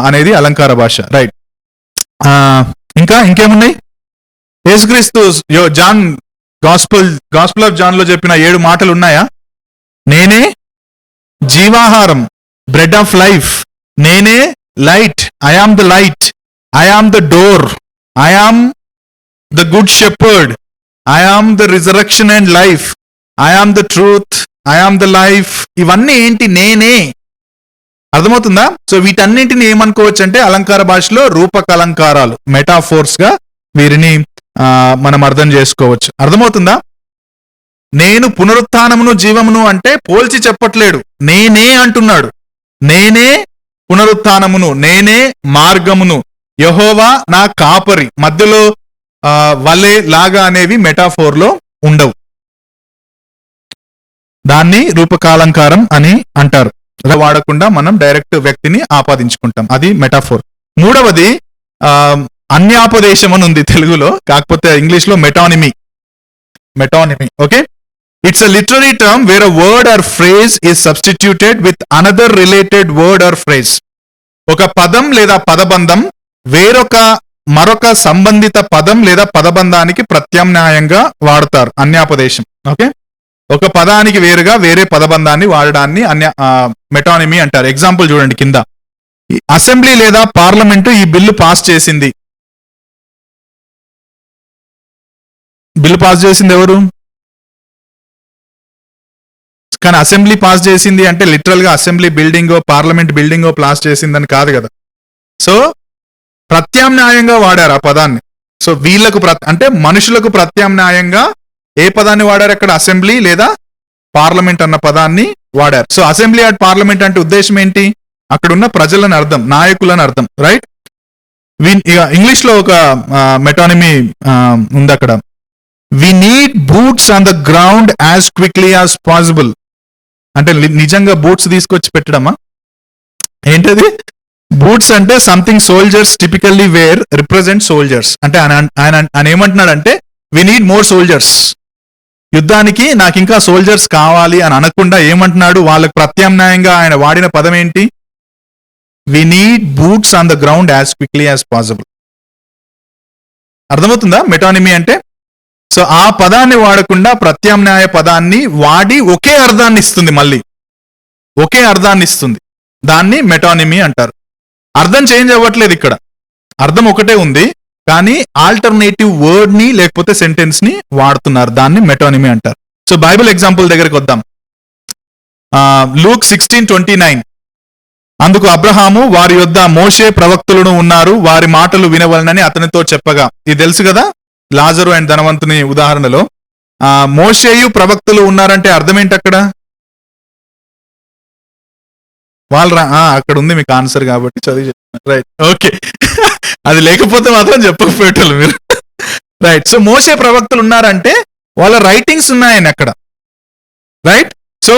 Speaker 1: అనేది అలంకార భాష, రైట్. ఇంకేమున్నాయి? యేసుక్రీస్తు జాన్ గాస్పుల్ ఆఫ్ జాన్ లో చెప్పిన 7 మాటలు ఉన్నాయా? నేనే జీవాహారం, బ్రెడ్ ఆఫ్ లైఫ్, నేనే light, I am the light, I am the door, I am the good shepherd, I am the resurrection and life, I am the truth, I am the life. ఇవన్నీ ఏంటి? నేనే. అర్థమవుతుందా? సో వీటన్నింటిని ఏమనుకోవచ్చు అంటే అలంకార భాషలో రూపకలంకారాలు, మెటాఫోర్స్ గా వీరిని మనం అర్థం చేసుకోవచ్చు. అర్థమవుతుందా? నేను పునరుత్థానమును జీవమును అంటే పోల్చి చెప్పట్లేడు, నేనే అంటున్నాడు. నేనే పునరుత్థానమును, నేనే మార్గమును, యెహోవా నా కాపరి. మధ్యలో వలే లాగా అనేవి మెటాఫోర్ లో ఉండవు. దాన్ని రూపకాలంకారం అని అంటారు. వాడకుండా మనం డైరెక్ట్ వ్యక్తిని ఆపాదించుకుంటాం, అది మెటాఫోర్. మూడవది అన్యాపదేశం అని ఉంది తెలుగులో, కాకపోతే ఇంగ్లీష్ లో metonymy. Okay, it's a literary term where a word or phrase is substituted with another related word or phrase. ఒక పదం లేదా పదబంధం మరొక సంబంధిత పదం లేదా పదబంధానికి ప్రత్యామ్నాయంగా వాడతారు, అన్యాపదేశం. ఓకే, ఒక పదానికి వేరుగా వేరే పదబంధాన్ని వాడడాన్ని మెటానిమీ అంటారు. ఎగ్జాంపుల్ చూడండి కింద. అసెంబ్లీ లేదా పార్లమెంటు ఈ బిల్లు పాస్ చేసింది. బిల్లు పాస్ చేసింది ఎవరు? కానీ అసెంబ్లీ పాస్ చేసింది అంటే లిటరల్ గా అసెంబ్లీ బిల్డింగో పార్లమెంట్ బిల్డింగో పాస్ చేసిందని కాదు కదా. సో ప్రత్యామ్నాయంగా వాడారు ఆ పదాన్ని. సో వీళ్ళకు అంటే మనుషులకు ప్రత్యామ్నాయంగా ఏ పదాన్ని వాడారు అక్కడ? అసెంబ్లీ లేదా పార్లమెంట్ అన్న పదాన్ని వాడారు. సో అసెంబ్లీ అండ్ పార్లమెంట్ అంటే ఉద్దేశం ఏంటి? అక్కడ ఉన్న ప్రజలని అర్థం, నాయకులని అర్థం, రైట్? ఇంగ్లీష్ లో ఒక మెటానిమీ ఉంది అక్కడ. We need boots on the ground as quickly as possible అంటే నిజంగా బూట్స్ తీసుకొచ్చి పెట్టడమా ఏంటది? బూట్స్ అంటే something soldiers typically wear represent soldiers అంటే ఆయన ఏమంటున్నాడంటే వి నీడ్ మోర్ సోల్జర్స్. యుద్ధానికి నాకు ఇంకా సోల్జర్స్ కావాలి అని అనకుండా ఏమంటున్నాడు? వాళ్ళకి ప్రత్యామ్నాయంగా ఆయన వాడిన పదం ఏంటి? We need boots on the ground as quickly as possible. అర్థమవుతుందా మెటానిమీ అంటే? సో ఆ పదాన్ని వాడకుండా ప్రత్యామ్నాయ పదాన్ని వాడి ఒకే అర్థాన్ని ఇస్తుంది, మళ్ళీ ఒకే అర్థాన్ని ఇస్తుంది. దాన్ని మెటానిమీ అంటారు. అర్థం చేంజ్ అవ్వట్లేదు ఇక్కడ, అర్థం ఒకటే ఉంది, కానీ ఆల్టర్నేటివ్ వర్డ్ ని లేకపోతే సెంటెన్స్ ని వాడుతున్నారు. దాన్ని మెటానిమీ అంటారు. సో బైబిల్ ఎగ్జాంపుల్ దగ్గరికి వద్దాం. లూక్ 16:29 అందుకు అబ్రహాము వారి యొద్ద మోషే ప్రవక్తులను ఉన్నారు, వారి మాటలు వినవలనని అతనితో చెప్పగా. ఇది తెలుసు కదా, లాజరు అండ్ ధనవంతుని ఉదాహరణలో మోషేయు ప్రవక్తులు ఉన్నారంటే అర్థం ఏంటి అక్కడ? వాళ్ళు అక్కడ ఉంది మీకు ఆన్సర్ కాబట్టి చదివి చెప్తున్నారు, రైట్? ఓకే, అది లేకపోతే మాత్రం చెప్పకపోయేటోళ్ళు మీరు, రైట్? సో మోషే ప్రవక్తులు ఉన్నారంటే వాళ్ళ రైటింగ్స్ ఉన్నాయని అక్కడ, రైట్? సో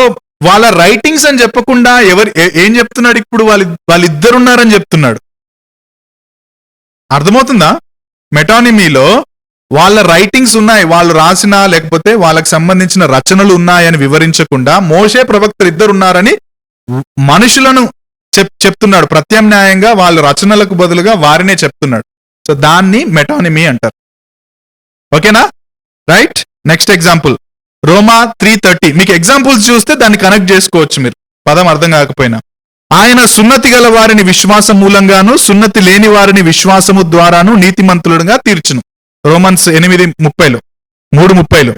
Speaker 1: వాళ్ళ రైటింగ్స్ అని చెప్పకుండా ఏం చెప్తున్నాడు ఇప్పుడు? వాళ్ళిద్దరు ఉన్నారని చెప్తున్నాడు. అర్థమవుతుందా? మెటానిమీలో వాళ్ళ రైటింగ్స్ ఉన్నాయి, వాళ్ళు రాసిన లేకపోతే వాళ్ళకి సంబంధించిన రచనలు ఉన్నాయని వివరించకుండా మోషే ప్రవక్తలు ఇద్దరు ఉన్నారని మనుషులను చెప్తున్నాడు. ప్రత్యామ్నాయంగా వాళ్ళ రచనలకు బదులుగా వారినే చెప్తున్నాడు. సో దాన్ని మెటానిమీ అంటారు. ఓకేనా, రైట్? నెక్స్ట్ ఎగ్జాంపుల్ రోమా 3:30. మీకు ఎగ్జాంపుల్స్ చూస్తే దాన్ని కనెక్ట్ చేసుకోవచ్చు మీరు, పదం అర్థం కాకపోయినా. ఆయన సున్నతి గల వారిని విశ్వాసం మూలంగాను సున్నతి లేని వారిని విశ్వాసము ద్వారాను నీతిమంతులుగా తీర్చును. రోమన్స్ 8:30 3:30.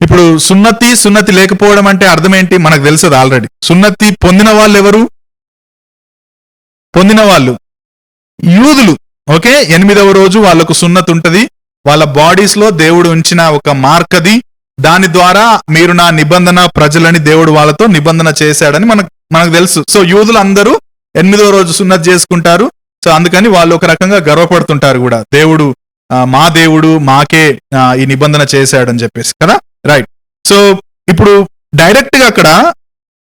Speaker 1: ఇప్పుడు సున్నతి లేకపోవడం అంటే అర్థం ఏంటి మనకు తెలుసు ఆల్రెడీ. సున్నతి పొందిన వాళ్ళు ఎవరు? పొందిన వాళ్ళు యూదులు. ఓకే, 8వ రోజు వాళ్ళకు సున్నతి ఉంటది. వాళ్ళ బాడీస్ లో దేవుడు ఉంచిన ఒక మార్క్ అది. దాని ద్వారా మీరు నా నిబంధన ప్రజలని దేవుడు వాళ్ళతో నిబంధన చేశాడని మనకు తెలుసు. సో యూదులు అందరూ 8వ రోజు సున్నతి చేసుకుంటారు. సో అందుకని వాళ్ళు ఒక రకంగా గర్వపడుతుంటారు కూడా, దేవుడు మా దేవుడు మాకే ఈ నిబంధన చేశాడని చెప్పేసి కదా, రైట్? సో ఇప్పుడు డైరెక్ట్ గా అక్కడ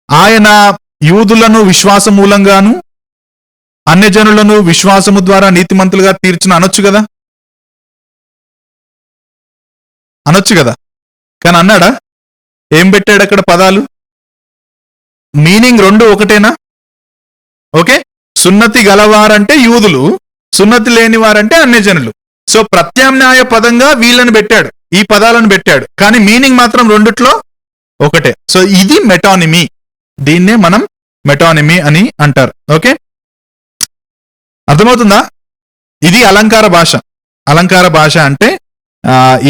Speaker 1: ఆయన యూదులను విశ్వాస మూలంగాను అన్యజనులను విశ్వాసము ద్వారా నీతిమంతులుగా తీర్చిన అనొచ్చు కదా, అనొచ్చు కదా. కానీ అన్నాడా? ఏం పెట్టాడు అక్కడ పదాలు? మీనింగ్ రెండు ఒకటేనా? ఓకే, సున్నతి గలవారంటే యూదులు, సున్నతి లేని వారంటే అన్యజనులు. సో ప్రత్యామ్నాయ పదంగా వీళ్ళని పెట్టాడు, ఈ పదాలను పెట్టాడు, కానీ మీనింగ్ మాత్రం రెండిట్లో ఒకటే. సో ఇది మెటానిమీ, దీన్నే మనం మెటానిమీ అని అంటారు. ఓకే, అర్థమవుతుందా? ఇది అలంకార భాష. అలంకార భాష అంటే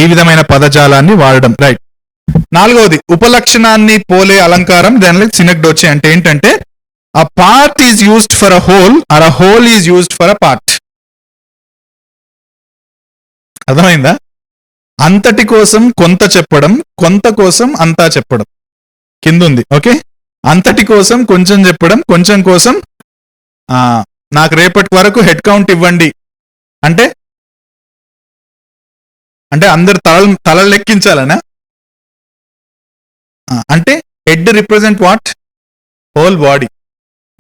Speaker 1: ఈ విధమైన పదజాలాన్ని వాడడం, రైట్? 4వది ఉపలక్షణాన్ని పోలే అలంకారం, దానిలో సినెక్డోచే అంటే ఏంటంటే a part is used for a whole or a whole is used for a part. అర్థమైందా? అంతటి కోసం కొంత చెప్పడం, కొంత కోసం అంతా చెప్పడం కింద ఉంది. ఓకే, అంతటి కోసం కొంచెం చెప్పడం, కొంచెం కోసం నాకు రేపటి వరకు హెడ్ కౌంట్ ఇవ్వండి అంటే అందరు తలలు లెక్కించాలనా? అంటే head represent what? Whole body.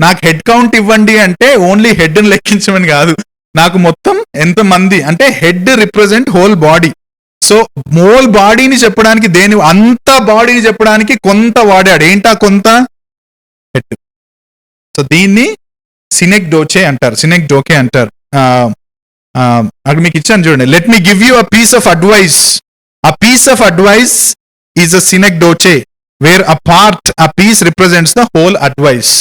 Speaker 1: నాకు హెడ్ కౌంట్ ఇవ్వండి అంటే ఓన్లీ హెడ్ ని లెక్కించమని కాదు, నాకు మొత్తం ఎంత మంది అంటే head represent whole body. So whole బాడీని చెప్పడానికి అంత బాడీని చెప్పడానికి కొంత వాడాడు. ఏంటా కొంత? హెడ్. సో దీన్ని సినెక్డోచే అంటారు, సినెక్డోకే అంటారు. అక్కడ మీకు ఇచ్చాను చూడండి. Let me give you a piece of advice. A piece of advice is a synecdoche where a part, a piece represents the whole advice.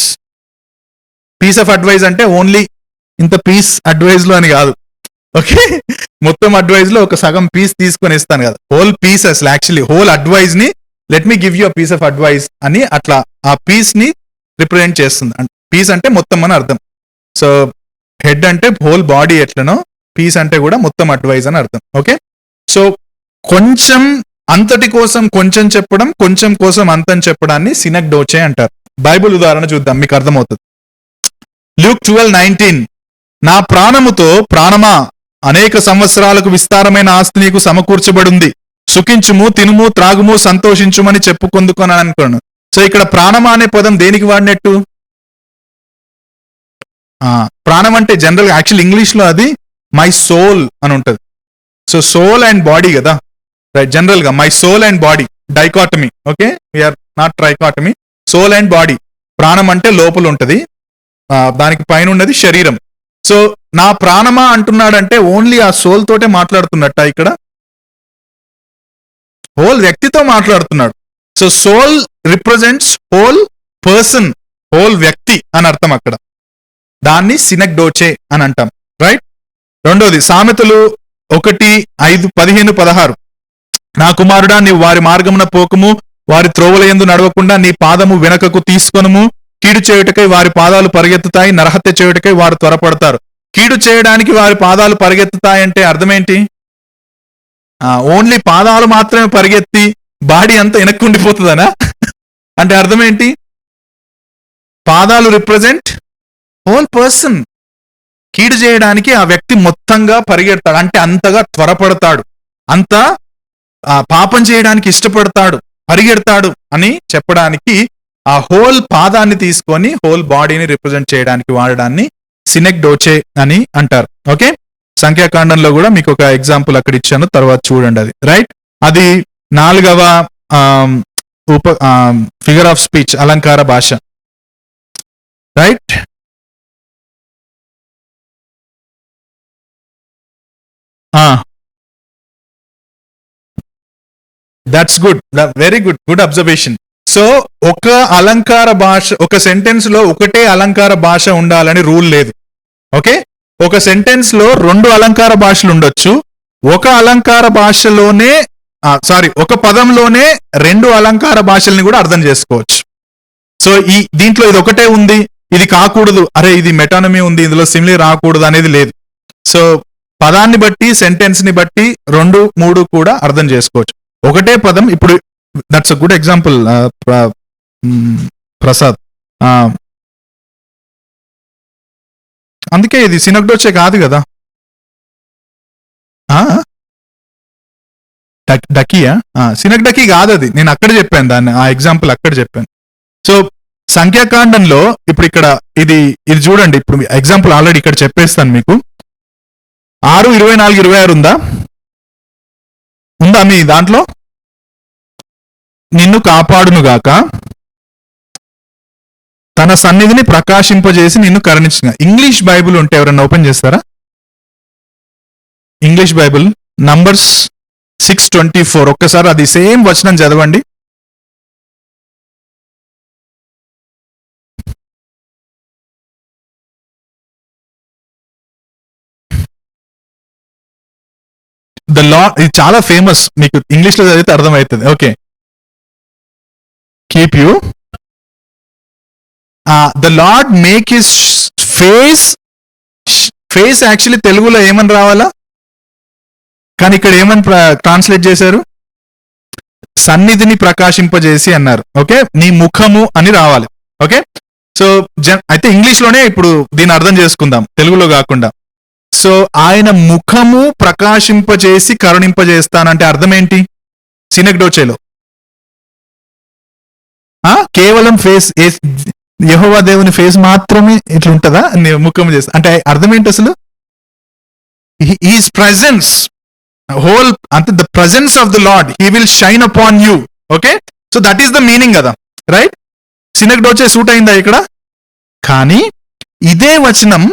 Speaker 1: Piece of advice అంటే ఓన్లీ ఇంత పీస్ అడ్వైజ్ లో అని కాదు, ఓకే, మొత్తం అడ్వైజ్ లో ఒక సగం పీస్ తీసుకొని ఇస్తాను కదా, హోల్ పీస్ అసలు యాక్చువల్లీ హోల్ అడ్వైజ్ ని let me give you a piece of advice అని అట్లా ఆ పీస్ ని రిప్రజెంట్ చేస్తుంది. పీస్ అంటే మొత్తం అని అర్థం. సో హెడ్ అంటే హోల్ బాడీ ఎట్లనో, పీస్ అంటే కూడా మొత్తం అడ్వైజ్ అని అర్థం. ఓకే, సో కొంచెం అంతటి కోసం కొంచెం చెప్పడం, కొంచెం కోసం అంతం చెప్పడాన్ని సినెక్డోచే అంటారు. బైబిల్ ఉదాహరణ చూద్దాం, మీకు అర్థమవుతుంది. ల్యూక్ 12:19, నా ప్రాణముతో ప్రాణమా, అనేక సంవత్సరాలకు విస్తారమైన ఆస్తి నీకు సమకూర్చబడింది, సుఖించుము, తినుము, త్రాగుము, సంతోషించుమని చెప్పుకొందుకొని అనుకోను. సో ఇక్కడ ప్రాణమా అనే పదం దేనికి వాడినట్టు? ప్రాణం అంటే జనరల్ గా యాక్చువల్ ఇంగ్లీష్ లో అది మై సోల్ అని ఉంటది. సో సోల్ అండ్ బాడీ కదా, రైట్? జనరల్ గా my soul and body, dichotomy. Okay, we are not trichotomy. Soul and body, ప్రాణం అంటే లోపల ఉంటది, దానికి పైన ఉన్నది శరీరం. సో నా ప్రాణమా అంటున్నాడంటే ఓన్లీ ఆ సోల్ తోటే మాట్లాడుతున్నట్ట, ఇక్కడ హోల్ వ్యక్తితో మాట్లాడుతున్నాడు. So soul represents whole person, whole వ్యక్తి అని అర్థం అక్కడ. దాన్ని సినెక్డోచే అని అంటాం, రైట్? రెండోది సామెతలు 1:5-15-16, నా కుమారుడా, నీవు వారి మార్గమున పోకము, వారి త్రోవలయందు నడవకుండా నీ పాదము వెనకకు తీసుకొనుము. కీడు చేయుటకై వారి పాదాలు పరిగెత్తుతాయి, నరహత్య చేయుటకై వారు త్వరపడతారు. కీడు చేయడానికి వారి పాదాలు పరిగెత్తుతాయి అంటే అర్థమేంటి? ఓన్లీ పాదాలు మాత్రమే పరిగెత్తి బాడీ అంతా వెనక్కుండిపోతుందనా? అంటే అర్థమేంటి? పాదాలు రిప్రజెంట్ హోల్ పర్సన్. కీడు చేయడానికి ఆ వ్యక్తి మొత్తంగా పరిగెడతాడు, అంటే అంతగా త్వరపడతాడు, అంత పాపం చేయడానికి ఇష్టపడతాడు, పరిగెడతాడు అని చెప్పడానికి ఆ హోల్ పాదాన్ని తీసుకొని హోల్ బాడీని రిప్రజెంట్ చేయడానికి వాడడాన్ని సినెక్డోచే అని అంటారు. ఓకే, సంఖ్యాకాండంలో కూడా మీకు ఒక ఎగ్జాంపుల్ అక్కడ ఇచ్చాను, తర్వాత చూడండి అది, రైట్? అది 4వ ఫిగర్ ఆఫ్ స్పీచ్, అలంకార భాష, right? That's good, very good, good observation. So ఒక అలంకార భాష, ఒక సెంటెన్స్ లో ఒకటే అలంకార భాష ఉండాలని రూల్ లేదు. ఓకే, ఒక సెంటెన్స్ లో 2 అలంకార భాషలు ఉండొచ్చు, ఒక అలంకార భాషలోనే ఒక పదంలోనే 2 అలంకార భాషల్ని కూడా అర్థం చేసుకోవచ్చు. సో దీంట్లో ఇది ఒకటే ఉంది, ఇది కాకూడదు, అరే ఇది మెటానమీ ఉంది, ఇందులో సిమిలీ రాకూడదు అనేది లేదు. సో పదాన్ని బట్టి, సెంటెన్స్ ని బట్టి 2, 3 కూడా అర్థం చేసుకోవచ్చు. ఒకటే పదం, ఇప్పుడు that's a good example Prasad. అందుకే ఇది సినెక్డోచే కాదు కదా. డకీయా? సినెక్డకీ కాదు అది, నేను అక్కడ చెప్పాను దాన్ని, ఆ ఎగ్జాంపుల్ అక్కడ చెప్పాను. సో సంఖ్యాకాండంలో ఇప్పుడు ఇక్కడ ఇది చూడండి, ఇప్పుడు ఎగ్జాంపుల్ ఆల్రెడీ ఇక్కడ చెప్పేస్తాను మీకు. 6:24-26 ఉందా మీ దాంట్లో? నిన్ను కాపాడునుగాక, తన సన్నిధిని ప్రకాశింపజేసి నిన్ను కరుణించిన. ఇంగ్లీష్ బైబిల్ ఉంటే ఎవరన్నా ఓపెన్ చేస్తారా? ఇంగ్లీష్ బైబిల్ నంబర్స్ 6:24, ఒక్కసారి అది సేమ్ వచనం చదవండి. ద లార్డ్, ఇది చాలా ఫేమస్, మీకు ఇంగ్లీష్ లో చదివితే అర్థమవుతుంది. Okay, keep you, the lord make his face actually తెలుగులో ఏమని రావాలా, కానీ ఇక్కడ ఏమని ట్రాన్స్లేట్ చేశారు? సన్నిధిని ప్రకాశింపజేసి అన్నారు. ఓకే, నీ ముఖము అని రావాలి. ఓకే, సో అయితే ఇంగ్లీష్ లోనే ఇప్పుడు దీన్ని అర్థం చేసుకుందాం, తెలుగులో కాకుండా. సో ఆయన ముఖము ప్రకాశింపజేసి కరుణింపజేస్తానంటే అర్థం ఏంటి? సినెక్డోచేలో కేవలం ఫేస్, యెహోవా దేవుని ఫేస్ మాత్రమే ఇట్లా ఉంటుందా? ముఖము చేస్తా అంటే అర్థం ఏంటి అసలు? హీస్ ప్రెజెన్స్, హోల్ అంటే the presence of the lord, he will shine upon you. Okay, so that is the meaning కదా, రైట్? సినెక్డోచే సూట్ అయిందా ఇక్కడ? కానీ ఇదే వచనం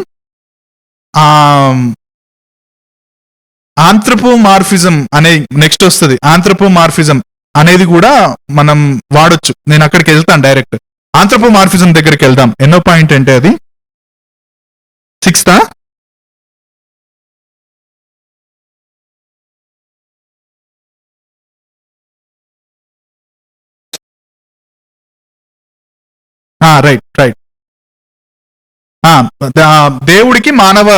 Speaker 1: ఆంథ్రోపోమార్ఫిజం అనే నెక్స్ట్ వస్తుంది. ఆంథ్రోపోమార్ఫిజం అనేది కూడా మనం వాడొచ్చు. నేను అక్కడికి వెళ్తాను, డైరెక్ట్ ఆంథ్రోపోమార్ఫిజం దగ్గరికి వెళ్దాం. ఎన్నో పాయింట్ అంటే అది సిక్స్త్ రైట్ రైట్. దేవుడికి మానవ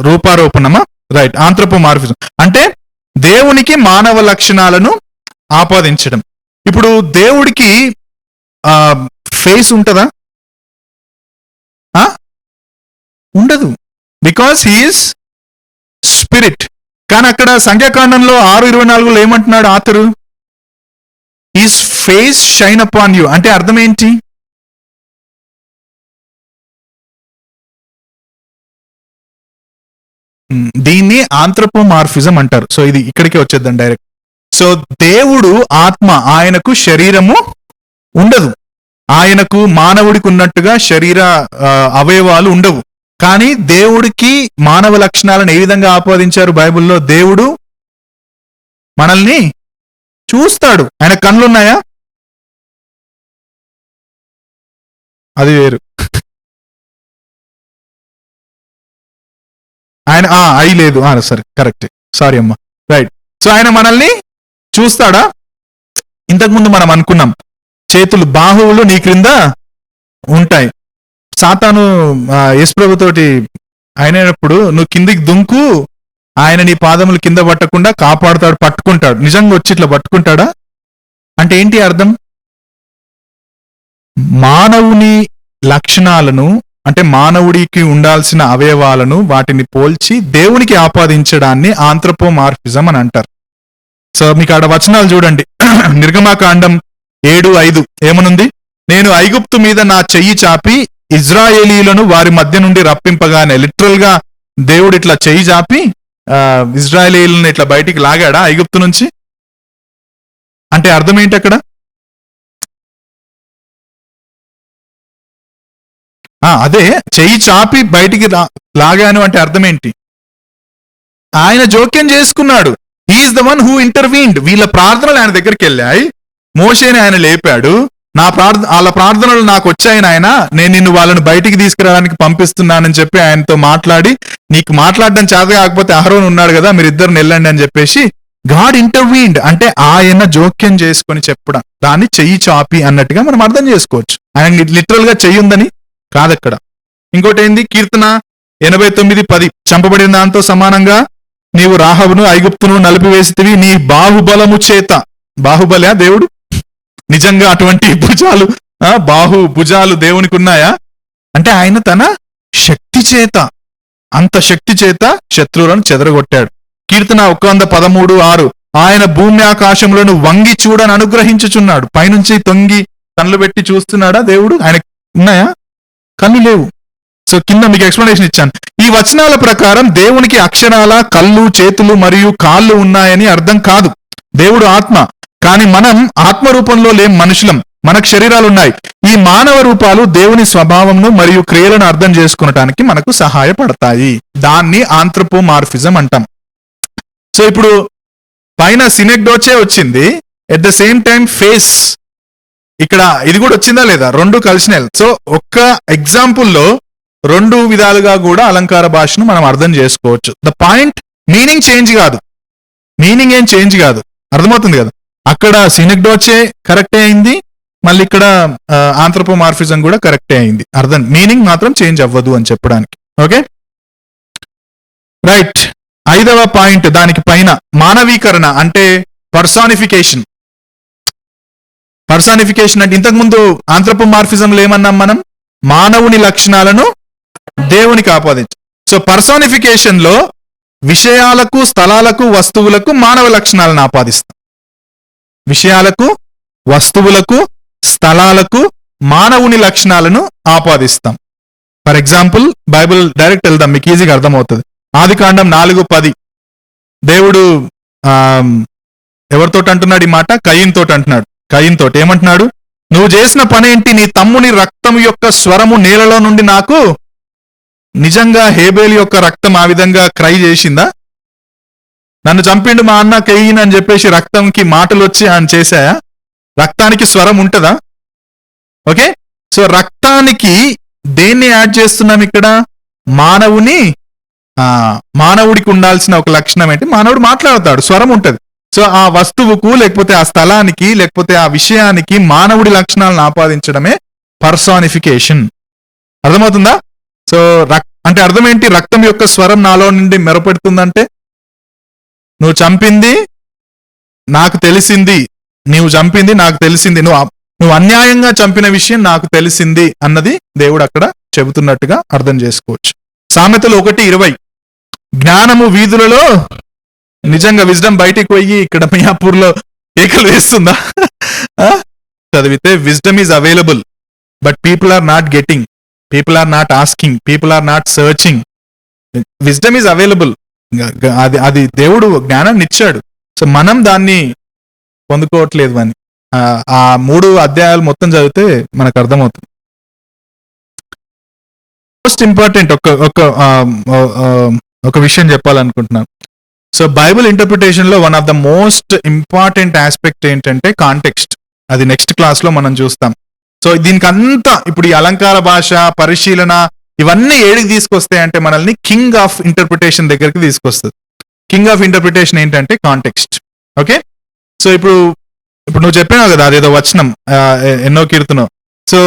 Speaker 1: రూపారోపణమా? రైట్. ఆంథ్రోపోమార్ఫిజం అంటే దేవునికి మానవ లక్షణాలను ఆపాదించడం. ఇప్పుడు దేవుడికి ఫేస్ ఉంటుందా? ఉండదు, బికాస్ హీఈస్ స్పిరిట్. కానీ అక్కడ సంఖ్యాకాండంలో 6:24 ఏమంటున్నాడు author? His face shine upon you అంటే అర్థం ఏంటి? దీన్ని ఆంథ్రోపోమార్ఫిజం అంటారు. సో ఇది ఇక్కడికే వచ్చేద్దాం డైరెక్ట్. సో దేవుడు ఆత్మ, ఆయనకు శరీరము ఉండదు, ఆయనకు మానవుడికి ఉన్నట్టుగా శరీర అవయవాలు ఉండవు. కానీ దేవుడికి మానవ లక్షణాలను ఏ విధంగా ఆపాదించారు బైబిల్లో? దేవుడు మనల్ని చూస్తాడు. ఆయన కళ్ళున్నాయా? అది వేరు. ఆయన అయి లేదు, సరే కరెక్ట్, సారీ అమ్మా, రైట్. సో ఆయన మనల్ని చూస్తాడా? ఇంతకుముందు మనం అనుకున్నాం చేతులు, బాహువులు నీ క్రింద ఉంటాయి. సాతాను యేసుప్రభుతోటి అయినప్పుడు నువ్వు కిందికి దుంకు, ఆయన నీ పాదములు కింద పట్టకుండా కాపాడుతాడు, పట్టుకుంటాడు. నిజంగా వచ్చి ఇట్లా పట్టుకుంటాడా? అంటే ఏంటి అర్థం? మానవుని లక్షణాలను అంటే మానవుడికి ఉండాల్సిన అవయవాలను వాటిని పోల్చి దేవునికి ఆపాదించడాన్ని ఆంథ్రోపోమార్ఫిజం అని అంటారు. సో మీకు ఆడ వచనాలు చూడండి. నిర్గమాకాండం 7:5 ఏమనుంది? నేను ఐగుప్తు మీద నా చెయ్యి చాపి ఇజ్రాయేలీలను వారి మధ్య నుండి రప్పింపగానే, లిటరల్ గా దేవుడు ఇట్లా చెయ్యి చాపి ఇజ్రాయేలీలను ఇట్లా బయటికి లాగాడా ఐగుప్తు నుంచి? అంటే అర్థం ఏంటి అక్కడ? అదే చెయ్యి చాపి బయటికి లాగాను అంటే అర్థం ఏంటి? ఆయన జోక్యం చేసుకున్నాడు. He's the one who intervened. వీళ్ళ ప్రార్థనలు ఆయన దగ్గరికి వెళ్ళాయి, మోషేని ఆయన లేపాడు. వాళ్ళ ప్రార్థనలు నాకు వచ్చాయని ఆయన, నేను నిన్ను వాళ్ళని బయటికి తీసుకురావడానికి పంపిస్తున్నానని చెప్పి ఆయనతో మాట్లాడి, నీకు మాట్లాడడం చేత కాకపోతే అహరోన్ ఉన్నాడు కదా, మీరిద్దరు వెళ్ళండి అని చెప్పేసి గాడ్ ఇంటర్వీన్డ్ అంటే ఆయన జోక్యం చేసుకొని చెప్పడం. దాన్ని చెయ్యి చాపి అన్నట్టుగా మనం అర్థం చేసుకోవచ్చు. ఆయన లిటరల్ గా చెయ్యి ఉందని కాదక్కడ. ఇంకోటి ఏంది? కీర్తన 89:10 చంపబడిన దాంతో సమానంగా నీవు రాహబును ఐగుప్తును నలిపివేసితివి నీ బాహుబలము చేత. బాహుబలే దేవుడు? నిజంగా అటువంటి భుజాలు, భుజాలు దేవునికి ఉన్నాయా? అంటే ఆయన తన శక్తి చేత, అంత శక్తి చేత శత్రువులను చెదరగొట్టాడు. కీర్తన 113:6 ఆయన భూమి ఆకాశములను వంగి చూడని అనుగ్రహించుచున్నాడు. పైనుంచి తొంగి కళ్ళు పెట్టి చూస్తున్నాడా దేవుడు? ఆయన ఉన్నాయా? కళ్ళు లేవు. సో కింద మీకు ఎక్స్ప్లెనేషన్ ఇచ్చాను. ఈ వచనాల ప్రకారం దేవునికి అక్షరాల కళ్ళు, చేతులు మరియు కాళ్ళు ఉన్నాయని అర్థం కాదు. దేవుడు ఆత్మ, కానీ మనం ఆత్మ రూపంలో లేం, మనుషులం, మనకు శరీరాలు ఉన్నాయి. ఈ మానవ రూపాలు దేవుని స్వభావంను మరియు క్రియలను అర్థం చేసుకునటానికి మనకు సహాయపడతాయి. దాన్ని ఆంథ్రోపోమార్ఫిజం అంటాం. సో ఇప్పుడు పైన సినెక్డోచే వచ్చింది, at the same time face ఇక్కడ ఇది కూడా వచ్చిందా లేదా? రెండు కలిసినాయి. సో ఒక్క ఎగ్జాంపుల్లో రెండు విధాలుగా కూడా అలంకార భాషను మనం అర్థం చేసుకోవచ్చు. ద పాయింట్, మీనింగ్ చేంజ్ కాదు, మీనింగ్ ఏం చేంజ్ కాదు, అర్థమవుతుంది కదా. అక్కడ సినెక్డోచే కరెక్టే అయింది, మళ్ళీ ఇక్కడ ఆంథ్రోపోమార్ఫిజం కూడా కరెక్టే అయింది. అర్థం, మీనింగ్ మాత్రం చేంజ్ అవ్వదు అని చెప్పడానికి. Okay right. 5వ పాయింట్ దానికి పైన, మానవీకరణ అంటే పర్సానిఫికేషన్. పర్సానిఫికేషన్ అంటే ఇంతకుముందు ఆంథ్రోపోమార్ఫిజంలో ఏమన్నాం మనం? మానవుని లక్షణాలను దేవునికి ఆపాదించు. సో పర్సానిఫికేషన్ లో విషయాలకు, స్థలాలకు, వస్తువులకు మానవ లక్షణాలను ఆపాదిస్తాం. విషయాలకు, వస్తువులకు, స్థలాలకు మానవుని లక్షణాలను ఆపాదిస్తాం. ఫర్ ఎగ్జాంపుల్ బైబిల్ డైరెక్ట్ వెళ్దాం, మీకు ఈజీగా అర్థమవుతుంది. ఆదికాండం 4:10 దేవుడు ఎవరితో అంటున్నాడు ఈ మాట? కయీన్ తోటి అంటున్నాడు. కయీన్ తోటి ఏమంటున్నాడు? నువ్వు చేసిన పనేంటి? నీ తమ్ముని రక్తం యొక్క స్వరము నేలలో నుండి నాకు. నిజంగా హేబేలు యొక్క రక్తం ఆ విధంగా క్రై చేసిందా? నన్ను చంపిండు మా అన్న కయీన్ అని చెప్పేసి రక్తంకి మాటలు వచ్చి ఆయన చేశాయా? రక్తానికి స్వరం ఉంటుందా? ఓకే, సో రక్తానికి దేన్ని యాడ్ చేస్తున్నాం ఇక్కడ? మానవుని మానవుడికి ఉండాల్సిన ఒక లక్షణం ఏంటి? మానవుడు మాట్లాడతాడు, స్వరం ఉంటది. సో ఆ వస్తువుకు లేకపోతే ఆ స్థలానికి లేకపోతే ఆ విషయానికి మానవుడి లక్షణాలను ఆపాదించడమే పర్సానిఫికేషన్. అర్థమవుతుందా? సో అంటే అర్థం ఏంటి? రక్తం యొక్క స్వరం నాలో నుండి మెరపెడుతుందంటే నువ్వు చంపింది నాకు తెలిసింది, నువ్వు చంపింది నాకు తెలిసింది, నువ్వు అన్యాయంగా చంపిన విషయం నాకు తెలిసింది అన్నది దేవుడు అక్కడ చెబుతున్నట్టుగా అర్థం చేసుకోవచ్చు. సామెతలు 1:20 జ్ఞానము వీధులలో, నిజంగా విజ్డమ్ బయటికి పోయి ఇక్కడ మియాపూర్లో కేకలు వేస్తుందా? చదివితే wisdom is available but people are not getting, people are not asking, people are not searching. Wisdom is available, అది దేవుడు జ్ఞానాన్ని ఇచ్చాడు. సో మనం దాన్ని పొందుకోవట్లేదు అని ఆ 3 అధ్యాయాలు మొత్తం చదివితే మనకు అర్థమవుతుంది. మోస్ట్ ఇంపార్టెంట్ ఒక విషయం చెప్పాలనుకుంటున్నాను. సో బైబిల్ ఇంటర్ప్రిటేషన్ లో one of the most important aspect ఏంటంటే కాంటెక్స్ట్. అది నెక్స్ట్ క్లాస్ లో మనం చూస్తాం. సో దీనికి అంతా ఇప్పుడు ఈ అలంకార భాష, పరిశీలన ఇవన్నీ ఏడికి తీసుకొస్తాయి అంటే మనల్ని కింగ్ ఆఫ్ ఇంటర్ప్రిటేషన్ దగ్గరికి తీసుకొస్తుంది. కింగ్ ఆఫ్ ఇంటర్ప్రిటేషన్ ఏంటంటే కాంటెక్స్ట్. ఓకే, సో ఇప్పుడు నువ్వు చెప్పినావు కదా అదేదో వచనం, ఎన్నో కీర్తనం. సో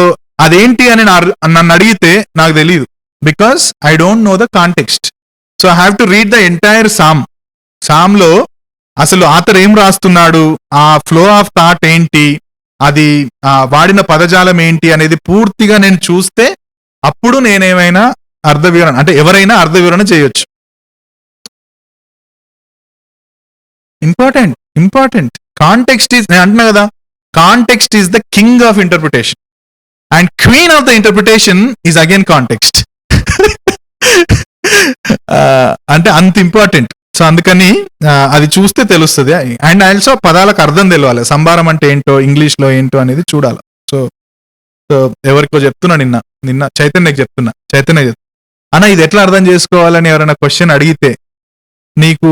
Speaker 1: అదేంటి అని నన్ను అడిగితే నాకు తెలియదు, because I don't know the context. So I have to read the entire సామ్లో అసలు ఆథర్ ఏం రాస్తున్నాడు, ఆ ఫ్లో ఆఫ్ థాట్ ఏంటి, అది వాడిన పదజాలం ఏంటి అనేది పూర్తిగా నేను చూస్తే అప్పుడు నేనేమైనా అర్థ వివరణ అంటే ఎవరైనా అర్థ వివరణ చేయొచ్చు. ఇంపార్టెంట్ కాంటెక్స్ట్ ఈజ్, నేను అంటున్నా కదా, context is the king of interpretation and queen of the interpretation is again context. అంటే అంత ఇంపార్టెంట్. సో అందుకని అది చూస్తే తెలుస్తుంది. అండ్ ఆల్సో పదాలకు అర్థం తెలియాలి. సంబారం అంటే ఏంటో, ఇంగ్లీష్ లో ఏంటో అనేది చూడాలి. సో ఎవరికో చెప్తున్నా, నిన్న చైతన్యకి చెప్తున్నా, అన్న ఇది ఎట్లా అర్థం చేసుకోవాలని ఎవరైనా క్వశ్చన్ అడిగితే, నీకు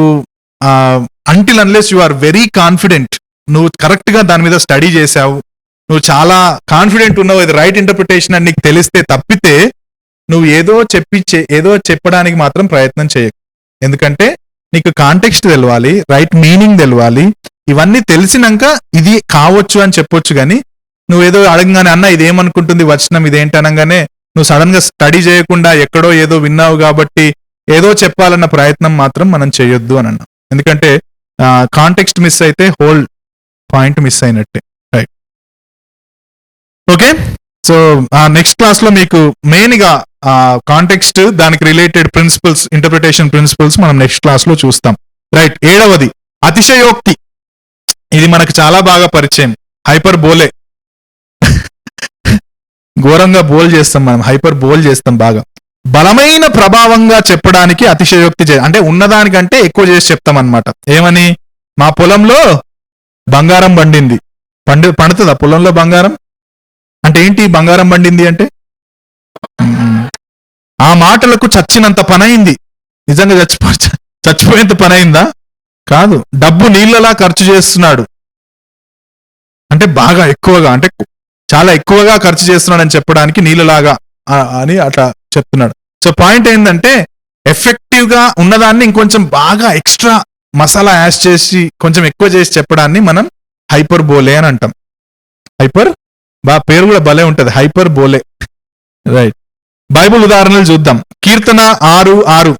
Speaker 1: until unless you are very confident, నువ్వు కరెక్ట్ గా దాని మీద స్టడీ చేసావు, నువ్వు చాలా కాన్ఫిడెంట్ ఉన్నావు ఇది రైట్ ఇంటర్ప్రిటేషన్ అని నీకు తెలిస్తే తప్పితే నువ్వు ఏదో చెప్పడానికి మాత్రం ప్రయత్నం చేయకు. ఎందుకంటే నీకు కాంటెక్స్ట్ తెలవాలి, రైట్ మీనింగ్ తెలవాలి. ఇవన్నీ తెలిసినాక ఇది కావచ్చు అని చెప్పొచ్చు. కానీ నువ్వేదో అడగగానే అన్న ఇదేమనుకుంటుంది వచనం ఇదేంటి అనగానే నువ్వు సడన్ గా స్టడీ చేయకుండా ఎక్కడో ఏదో విన్నావు కాబట్టి ఏదో చెప్పాలన్న ప్రయత్నం మాత్రం మనం చేయొద్దు అని అన్నా. ఎందుకంటే కాంటెక్స్ట్ మిస్ అయితే హోల్ పాయింట్ మిస్ అయినట్టే. Right, okay. So next class లో మీకు మెయిన్ గా కాంటెక్స్ట్, దానికి రిలేటెడ్ ప్రిన్సిపల్స్, ఇంటర్ప్రిటేషన్ ప్రిన్సిపల్స్ మనం నెక్స్ట్ క్లాస్ లో చూస్తాం. రైట్, 7వది అతిశయోక్తి. ఇది మనకు చాలా బాగా పరిచయం. హైపర్ బోలే, ఘోరంగా బోల్ చేస్తాం మనం, హైపర్ బోల్ చేస్తాం బాగా. బలమైన ప్రభావంగా చెప్పడానికి అతిశయోక్తి అంటే ఉన్నదానికంటే ఎక్కువ చేసి చెప్తాం అనమాట. ఏమని, మా పొలంలో బంగారం పండింది. పండుతుందా పొలంలో బంగారం? అంటే ఏంటి బంగారం పండింది అంటే? ఆ మాటలకు చచ్చినంత పనైంది. నిజంగా చచ్చిపోయేంత పనైందా? కాదు. డబ్బు నీళ్ళలా ఖర్చు చేస్తున్నాడు అంటే బాగా ఎక్కువగా, అంటే చాలా ఎక్కువగా ఖర్చు చేస్తున్నాడు అని చెప్పడానికి నీళ్ళలాగా అని అట్లా చెప్తున్నాడు. సో పాయింట్ ఏంటంటే ఎఫెక్టివ్ గా ఉన్నదాన్ని ఇంకొంచెం బాగా ఎక్స్ట్రా మసాలా యాడ్ చేసి కొంచెం ఎక్కువ చేసి చెప్పడాన్ని మనం హైపర్ బోలే అని అంటాం. హైపర్ పేరు కూడా భలే ఉంటది, హైపర్ బోలే. రైట్, బైబుల్ ఉదాహరణలు చూద్దాం. కీర్తన 6:6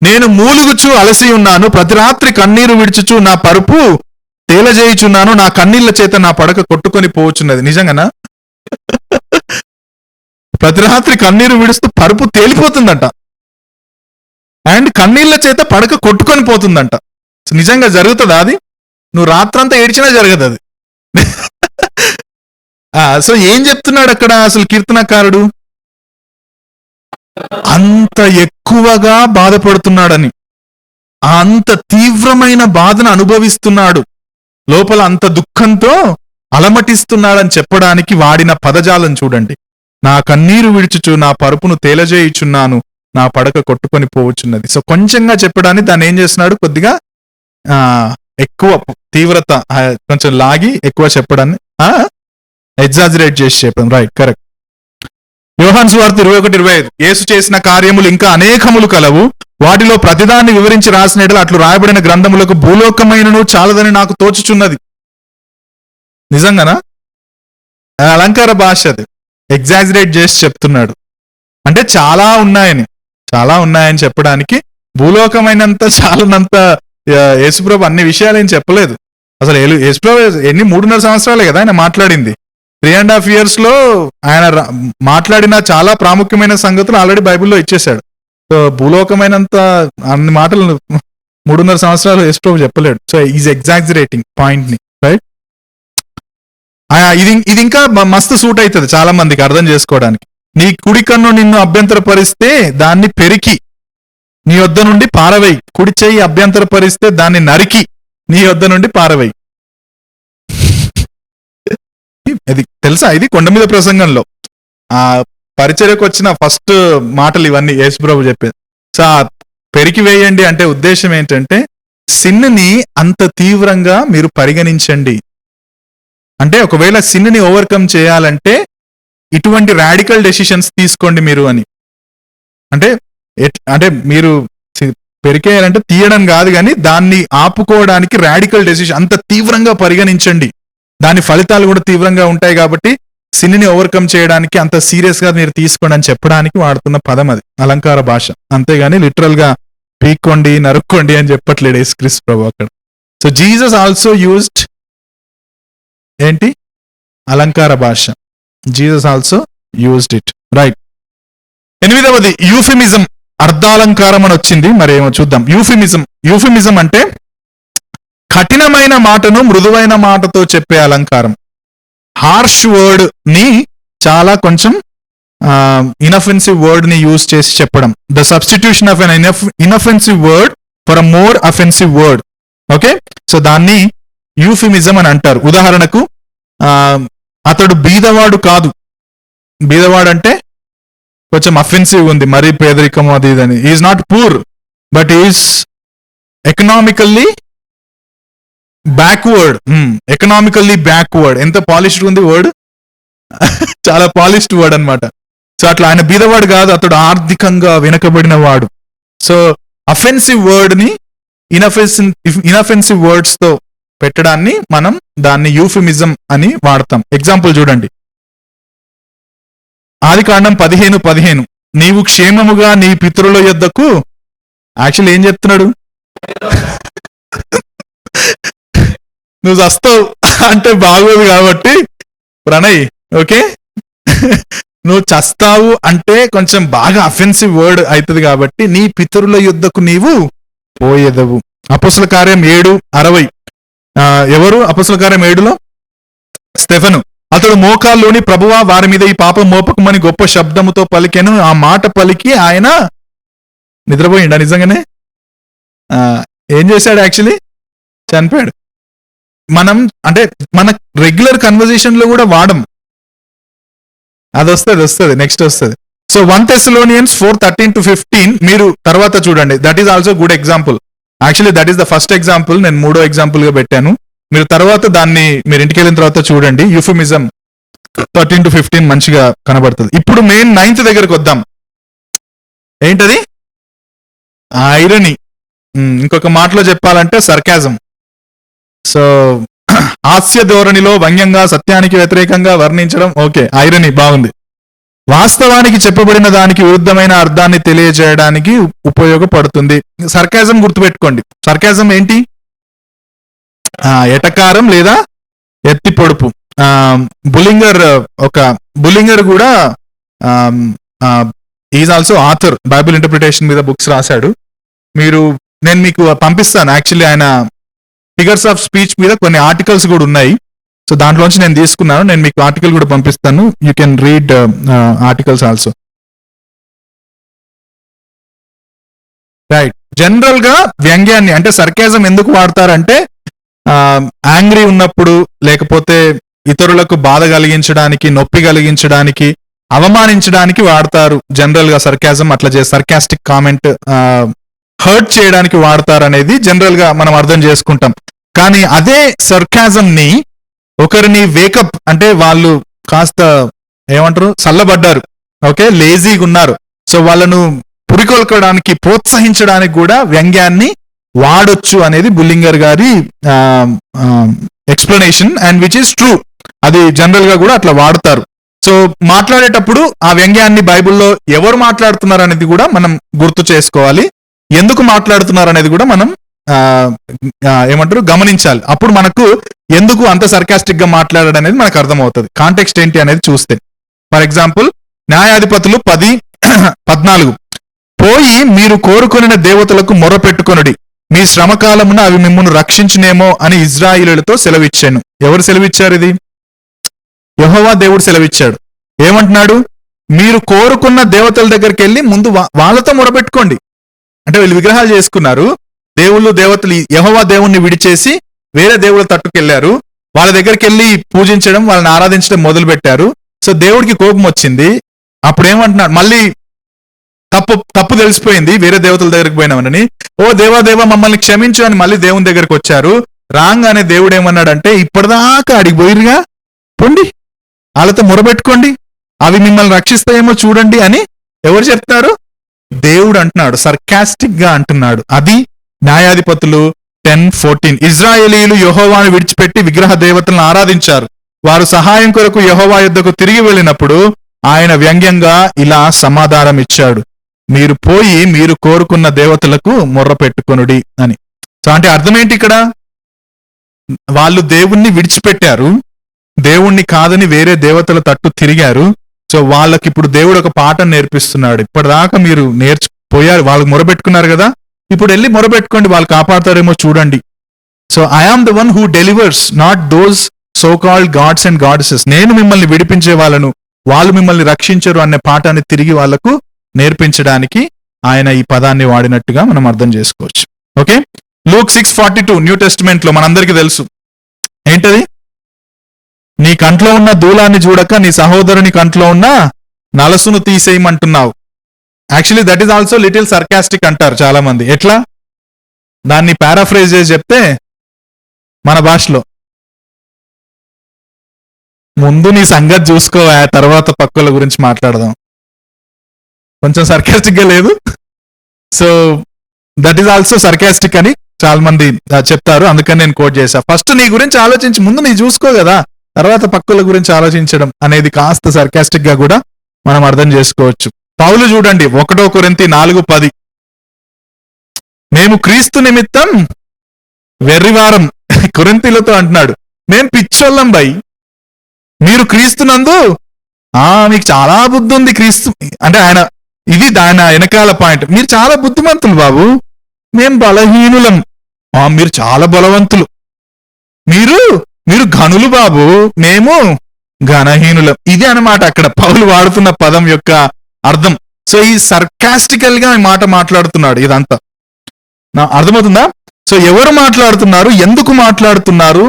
Speaker 1: నేను మూలుగుచు అలసి ఉన్నాను, ప్రతి రాత్రి కన్నీరు విడుచుచు నా పరుపు తేలజేయుచున్నాను, నా కన్నీళ్ల చేత నా పడక కొట్టుకొని పోవచ్చున్నది. నిజంగానా? ప్రతి రాత్రి కన్నీరు విడుస్తూ పరుపు తేలిపోతుందంట అండ్ కన్నీళ్ల చేత పడక కొట్టుకొని పోతుందంట. నిజంగా జరుగుతుందా అది? నువ్వు రాత్రంతా ఏడ్చినా జరగదు అది. సో ఏం చెప్తున్నాడు అక్కడ అసలు కీర్తనకారుడు? అంత ఎక్కువగా బాధపడుతున్నాడని, అంత తీవ్రమైన బాధను అనుభవిస్తున్నాడు, లోపల అంత దుఃఖంతో అలమటిస్తున్నాడని చెప్పడానికి వాడిన పదజాలం చూడండి. నా కన్నీరు విడుచుచు నా పరుపును తేలజేయుచున్నాను, నా పడక కొట్టుకొని పోవచ్చున్నది. సో కొంచెంగా చెప్పడానికి దాన్ని ఏం చేస్తున్నాడు, కొద్దిగా ఎక్కువ తీవ్రత కొంచెం లాగి ఎక్కువ చెప్పడాన్ని ఎగ్జాజరేట్ చేసి చెప్పడం. Right, correct. యోహాను సువార్త 21:25 యేసు చేసిన కార్యములు ఇంకా అనేకములు కలవు, వాటిలో ప్రతిదాన్ని వివరించి రాసిన యెడల అట్లు రాయబడిన గ్రంథములకు భూలోకమైనను చాలదని నాకు తోచుచున్నది. నిజంగానా? అలంకార భాష, అది ఎగ్జాజరేట్ చేసి చెప్తున్నాడు. అంటే చాలా ఉన్నాయని చెప్పడానికి భూలోకమైనంత చాలనంత యేసుప్రభు అన్ని విషయాలు ఏం చెప్పలేదు. అసలు యేసుప్రభు ఎన్ని 3.5 సంవత్సరాలే కదా ఆయన మాట్లాడింది. 3.5 years లో ఆయన మాట్లాడిన చాలా ప్రాముఖ్యమైన సంగతులు ఆల్రెడీ బైబిల్లో ఇచ్చేశాడు. సో భూలోకమైనంత అన్ని మాటలు 3.5 సంవత్సరాలు యేసుప్రభు చెప్పలేడు. సో ఈజ్ ఎగ్జాజరేటింగ్ పాయింట్ ని, రైట్? ఇది ఇంకా మస్తు సూట్ అవుతుంది చాలా మందికి అర్థం చేసుకోవడానికి. నీ కుడి కన్ను నిన్ను అభ్యంతరపరిస్తే దాన్ని పెరికి నీ వద్ద నుండి పారవేయి, కుడి చెయ్యి అభ్యంతరపరిస్తే దాన్ని నరికి నీ వద్ద నుండి పారవేయి. అది తెలుసా? ఇది కొండ మీద ప్రసంగంలో ఆ పరిచర్యకు వచ్చిన ఫస్ట్ మాటలు ఇవన్నీ యేసుప్రభు చెప్పేది. సో పెరికి వేయండి అంటే ఉద్దేశం ఏంటంటే సిన్ని అంత తీవ్రంగా మీరు పరిగణించండి. అంటే ఒకవేళ సిన్ని ఓవర్కమ్ చేయాలంటే ఇటువంటి రాడికల్ డెసిషన్స్ తీసుకోండి మీరు అని. అంటే మీరు పెరికేయాలంటే తీయడం కాదు, కానీ దాన్ని ఆపుకోవడానికి రాడికల్ డెసిషన్ అంత తీవ్రంగా పరిగణించండి. దాని ఫలితాలు కూడా తీవ్రంగా ఉంటాయి కాబట్టి సిన్ని ఓవర్కమ్ చేయడానికి అంత సీరియస్ గా మీరు తీసుకోండి అని చెప్పడానికి వాడుతున్న పదం అది, అలంకార భాష. అంతేగాని లిటరల్ గా పీక్కోండి నరుక్కోండి అని చెప్పట్లేడు యేసుక్రీస్తు ప్రభు అక్కడ. సో జీసస్ ఆల్సో యూజ్డ్ ఏంటి? అలంకార భాష. Jesus also used it, right? 8వది యూఫిమిజం, అర్ధాలంకారం అని వచ్చింది. మరి ఏమో చూద్దాం. యూఫిమిజం అంటే కఠినమైన మాటను మృదువైన మాటతో చెప్పే అలంకారం. హార్ష్ వర్డ్ ని చాలా కొంచెం ఇన్అఫెన్సివ్ వర్డ్ ని యూజ్ చేసి చెప్పడం. The substitution of an inoffensive word for a more offensive word. Okay, so దాన్ని యూఫిమిజం అని అంటారు. ఉదాహరణకు అతడు బీదవాడు కాదు. బీదవాడు అంటే కొంచెం అఫెన్సివ్ ఉంది, మరీ పేదరికం అది ఇదని. Is not poor but is economically backward. Economically backward. ఎంత పాలిష్డ్ ఉంది వర్డ్, చాలా పాలిష్డ్ వర్డ్ అనమాట. సో అట్లా ఆయన బీదవాడు కాదు, అతడు ఆర్థికంగా వెనకబడిన వాడు. సో అఫెన్సివ్ వర్డ్ ని ఇన్అఫెన్సివ్ వర్డ్స్ తో పెట్టడాన్ని మనం దాన్ని యూఫిమిజం అని వాడతాం. ఎగ్జాంపుల్ చూడండి. ఆదికాండం 15:15 నీవు క్షేమముగా నీ పితరుల యొద్దకు, యాక్చువల్లీ ఏం చెప్తున్నాడు? నువ్వు చస్తావు అంటే బాగోదు కాబట్టి ప్రణయ్, ఓకే, నువ్వు చస్తావు అంటే కొంచెం బాగా అఫెన్సివ్ వర్డ్ అవుతుంది కాబట్టి నీ పితరుల యొద్దకు నీవు పోయేదవు. అపోస్తల కార్యం 7:60. ఎవరు అపోస్తల కార్యం 7లో? స్టెఫెను. అతడు మోకాల్లోని ప్రభువా వారి మీద ఈ పాపం మోపకమని గొప్ప శబ్దముతో పలికెను. ఆ మాట పలికి ఆయన నిద్రపోయిండా? నిజంగానే ఏం చేశాడు? యాక్చువల్లీ చనిపోయాడు. మనం అంటే మన రెగ్యులర్ కన్వర్జేషన్ లో కూడా వాడం. అది వస్తుంది నెక్స్ట్ వస్తుంది. సో 1 Thessalonians 4:13-15 మీరు తర్వాత చూడండి. That is also good example. Actually that is the first example, నేను 3వ ఎగ్జాంపుల్ గా పెట్టాను. మీరు తర్వాత దాన్ని మీరు ఇంటికి వెళ్ళిన తర్వాత చూడండి. యూఫిమిజం 13-15 మంచిగా కనబడుతుంది. ఇప్పుడు మెయిన్ 9th దగ్గరకు వద్దాం. ఏంటది? ఐరనీ. ఇంకొక మాటలో చెప్పాలంటే సర్కాజం. సో హాస్య ధోరణిలో వ్యంగ్యంగా సత్యానికి వ్యతిరేకంగా వర్ణించడం. ఓకే, ఐరనీ బాగుంది. వాస్తవానికి చెప్పబడిన దానికి విరుద్ధమైన అర్థాన్ని తెలియజేయడానికి ఉపయోగపడుతుంది. సర్కాజం గుర్తుపెట్టుకోండి. సర్కాజం ఏంటి? ఎటకారం లేదా ఎత్తి పొడుపు. బులింగర్ కూడా is also author, Bible interpretation మీద బుక్స్ రాశాడు. నేను మీకు పంపిస్తాను. యాక్చువల్లీ ఆయన ఫిగర్స్ ఆఫ్ స్పీచ్ మీద కొన్ని ఆర్టికల్స్ కూడా ఉన్నాయి. సో దాంట్లోంచి నేను తీసుకున్నాను. నేను మీకు ఆర్టికల్ కూడా పంపిస్తాను. You can read articles also. Right. General గా వ్యంగ్యాన్ని అంటే సర్కాజం ఎందుకు వాడతారంటే యాంగ్రీ ఉన్నప్పుడు, లేకపోతే ఇతరులకు బాధ కలిగించడానికి, నొప్పి కలిగించడానికి, అవమానించడానికి వాడతారు. జనరల్ గా సర్కాజం అట్లా సర్కాస్టిక్ కామెంట్ హర్ట్ చేయడానికి వాడతారు అనేది జనరల్ గా మనం అర్థం చేసుకుంటాం. కానీ అదే సర్కాజం ని ఒకరిని వేకప్ అంటే వాళ్ళు కాస్త ఏమంటారు చల్లబడ్డారు, ఓకే, లేజీగా ఉన్నారు. సో వాళ్ళను పురికొల్పడానికి ప్రోత్సహించడానికి కూడా వ్యంగ్యాన్ని వాడొచ్చు అనేది బుల్లింగర్ గారి explanation, and which is true. అది జనరల్ గా కూడా అట్లా వాడతారు. సో మాట్లాడేటప్పుడు ఆ వ్యంగ్యాన్ని బైబిల్లో ఎవరు మాట్లాడుతున్నారు అనేది కూడా మనం గుర్తు చేసుకోవాలి. ఎందుకు మాట్లాడుతున్నారు అనేది కూడా మనం ఏమంటారు గమనించాలి. అప్పుడు మనకు ఎందుకు అంత సర్కాస్టిక్ గా మాట్లాడడం అనేది మనకు అర్థమవుతుంది. కాంటెక్స్ట్ ఏంటి అనేది చూస్తే, ఫర్ ఎగ్జాంపుల్ న్యాయాధిపతులు 10:14 పోయి మీరు కోరుకొనిన దేవతలకు మొర పెట్టుకొనుడి, మీ శ్రమకాలమున అవి మిమ్మల్ని రక్షించునేమో అని ఇజ్రాయిలీలతో సెలవిచ్చాను. ఎవరు సెలవిచ్చారు? ఇది యెహోవా దేవుడు సెలవిచ్చాడు. ఏమంటున్నాడు? మీరు కోరుకున్న దేవతల దగ్గరికి వెళ్ళి ముందు వాళ్ళతో మొరపెట్టుకోండి. అంటే వీళ్ళు విగ్రహాలు చేసుకున్నారు, దేవతలు యెహోవా దేవుణ్ణి విడిచేసి వేరే దేవుళ్ళ తట్టుకెళ్లారు. వాళ్ళ దగ్గరికి వెళ్ళి పూజించడం, వాళ్ళని ఆరాధించడం మొదలు పెట్టారు. సో దేవుడికి కోపం వచ్చింది. అప్పుడు ఏమంటున్నాడు? మళ్ళీ తప్పు తెలిసిపోయింది, వేరే దేవతల దగ్గరికి పోయినామని. ఓ దేవా మమ్మల్ని క్షమించు అని మళ్ళీ దేవుని దగ్గరికి వచ్చారు. రాగానే దేవుడు ఏమన్నాడంటే, ఇప్పటిదాకా అడిగి పోయిరుగా, పొండి వాళ్ళతో మొరబెట్టుకోండి, అవి మిమ్మల్ని రక్షిస్తాయేమో చూడండి అని ఎవరు చెప్తారు? దేవుడు అంటున్నాడు, సర్కాస్టిక్ గా అంటున్నాడు. అది న్యాయాధిపతులు 10:14. ఇజ్రాయేలీలు యెహోవాను విడిచిపెట్టి విగ్రహ దేవతలను ఆరాధించారు. వారు సహాయం కొరకు యెహోవా యుద్ధకు తిరిగి వెళ్ళినప్పుడు ఆయన వ్యంగ్యంగా ఇలా సమాధానం ఇచ్చాడు, మీరు పోయి మీరు కోరుకున్న దేవతలకు మొర్ర పెట్టుకొనుడి అని. సో అంటే అర్థం ఏంటి ఇక్కడ? వాళ్ళు దేవుణ్ణి విడిచిపెట్టారు, దేవుణ్ణి కాదని వేరే దేవతల తట్టు తిరిగారు. సో వాళ్ళకి ఇప్పుడు దేవుడు ఒక పాఠం నేర్పిస్తున్నాడు. ఇప్పటిదాకా మీరు పోయారు, వాళ్ళకి మొరబెట్టుకున్నారు కదా, ఇప్పుడు వెళ్ళి మొరబెట్టుకోండి, వాళ్ళు కాపాడతారేమో చూడండి. So I am the one who delivers, not those so called gods and goddesses. నేను మిమ్మల్ని విడిపించే వాళ్ళను, వాళ్ళు మిమ్మల్ని రక్షించరు అనే పాఠాన్ని తిరిగి వాళ్లకు నేర్పించడానికి ఆయన ఈ పదాన్ని వాడినట్టుగా మనం అర్థం చేసుకోవచ్చు. ఓకే, లూక్ 6:42 న్యూ టెస్టిమెంట్ లో మనందరికీ తెలుసు. ఏంటది? నీ కంట్లో ఉన్న దూలాన్ని చూడక నీ సహోదరుని కంట్లో ఉన్న నలసును తీసేయమంటున్నావు. Actually that is also little sarcastic అంటారు చాలా మంది. ఎట్లా? దాన్ని పారాఫ్రైజ్ చేసి చెప్తే మన భాషలో, ముందు నీ సంగతి చూసుకో, తర్వాత పక్కల గురించి మాట్లాడదాం. కొంచెం సర్కాస్టిక్ గా లేదు? So that is also sarcastic అని చాలా మంది చెప్తారు, అందుకని నేను కోట్ చేశా. ఫస్ట్ నీ గురించి ఆలోచించి, ముందు నీ చూసుకో కదా, తర్వాత పక్కల గురించి ఆలోచించడం అనేది కాస్త సర్కాస్టిక్ గా కూడా మనం అర్థం చేసుకోవచ్చు. పౌలు చూడండి, 1 కొరింథీ 4:10 మేము క్రీస్తు నిమిత్తం వెర్రివారం. కొరింథీలతో అంటున్నాడు, మేం పిచ్చోళ్ళం బై, మీరు క్రీస్తునందు మీకు చాలా బుద్ధి ఉంది. క్రీస్తు అంటే ఆయన, ఇది దాని వెనకాల పాయింట్, మీరు చాలా బుద్ధిమంతులు బాబు, మేం బలహీనులం, మీరు చాలా బలవంతులు, మీరు ఘనులు బాబు, మేము ఘనహీనులం. ఇది అన్నమాట అక్కడ పౌలు వాడుతున్న పదం యొక్క అర్థం. సో ఈ సర్కాస్టికల్ గా మాట మాట్లాడుతున్నాడు. ఇదంతా అర్థమవుతుందా? సో ఎవరు మాట్లాడుతున్నారు, ఎందుకు మాట్లాడుతున్నారు?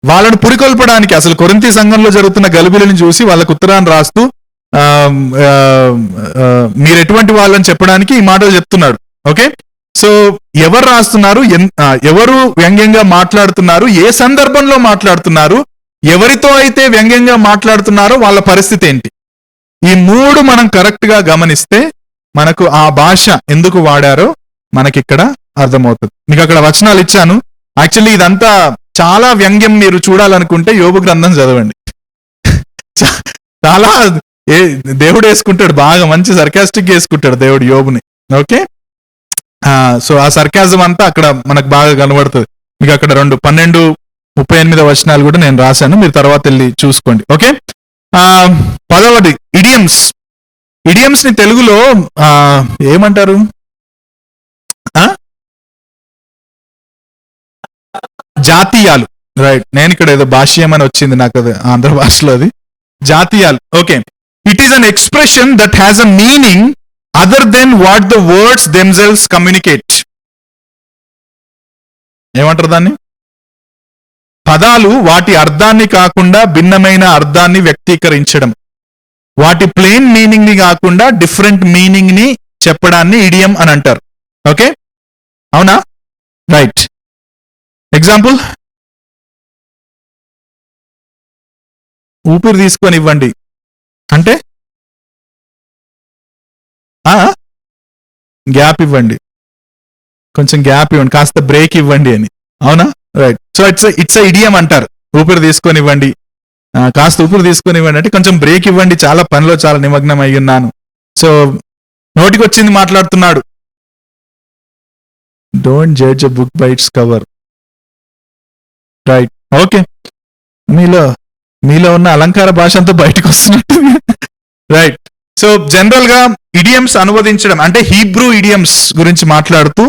Speaker 1: వాళ్ళను పురికొల్పడానికి. అసలు కొరింథీ సంఘంలో జరుగుతున్న గలిబిలిని చూసి వాళ్ళకు ఉత్తరాన్ని రాస్తూ మీరు ఎటువంటి వాళ్ళని చెప్పడానికి ఈ మాటలు చెప్తున్నాడు. ఓకే, సో ఎవరు రాస్తున్నారు, ఎవరు వ్యంగ్యంగా మాట్లాడుతున్నారు, ఏ సందర్భంలో మాట్లాడుతున్నారు, ఎవరితో అయితే వ్యంగ్యంగా మాట్లాడుతున్నారో వాళ్ళ పరిస్థితి ఏంటి, ఈ 3 మనం కరెక్ట్ గా గమనిస్తే మనకు ఆ భాష ఎందుకు వాడారో మనకి ఇక్కడ అర్థమవుతుంది. మీకు అక్కడ వచనాలు ఇచ్చాను. యాక్చువల్లీ ఇదంతా చాలా వ్యంగ్యం మీరు చూడాలనుకుంటే యోబు గ్రంథం చదవండి. చాలా దేవుడు వేసుకుంటాడు, బాగా మంచి సర్కాస్టిక్ వేసుకుంటాడు దేవుడు యోబుని. ఓకే, సో ఆ సర్కాజం అంతా అక్కడ మనకు బాగా కనబడుతుంది. మీకు అక్కడ 12:38 వచనాలు కూడా నేను రాశాను, మీరు తర్వాత వెళ్ళి చూసుకోండి. Okay, 10వది idioms. ఇడియమ్స్ ని తెలుగులో ఏమంటారు? జాతీయాలు. రైట్, నేను ఇక్కడ ఏదో భాష్యం అని వచ్చింది నాకు, అది ఆంధ్ర భాషలో అది జాతీయాలు. Okay, it is an expression that has a meaning other than what the words themselves communicate. ఏమంటారు దాన్ని? పదాలు వాటి అర్థాన్ని కాకుండా భిన్నమైన అర్థాన్ని వ్యక్తీకరించడం, వాటి ప్లెయిన్ మీనింగ్ ని కాకుండా డిఫరెంట్ మీనింగ్ ని చెప్పడాన్ని ఇడియం అని అంటారు. ఓకే, అవునా? రైట్, ఎగ్జాంపుల్, ఊపిరి తీసుకొని ఇవ్వండి అంటే గ్యాప్ ఇవ్వండి, కొంచెం గ్యాప్ ఇవ్వండి, కాస్త బ్రేక్ ఇవ్వండి అని. అవునా? రైట్. సో ఇట్స్ ఇడియం అంటారు. ఊపిరి తీసుకొని ఇవ్వండి, కాస్త ఊపిరి తీసుకొని ఇవ్వండి అంటే కొంచెం బ్రేక్ ఇవ్వండి, చాలా పనిలో చాలా నిమగ్నం అయి ఉన్నాను. సో నోటికి వచ్చింది మాట్లాడుతున్నాడు. Don't judge a book by its cover. Right. Okay, మీలో ఉన్న అలంకార భాష అంతా బయటకు వస్తున్నట్టు. రైట్. సో జనరల్ గా ఇడియమ్స్ అనువదించడం అంటే హీబ్రూ ఇడియమ్స్ గురించి మాట్లాడుతూ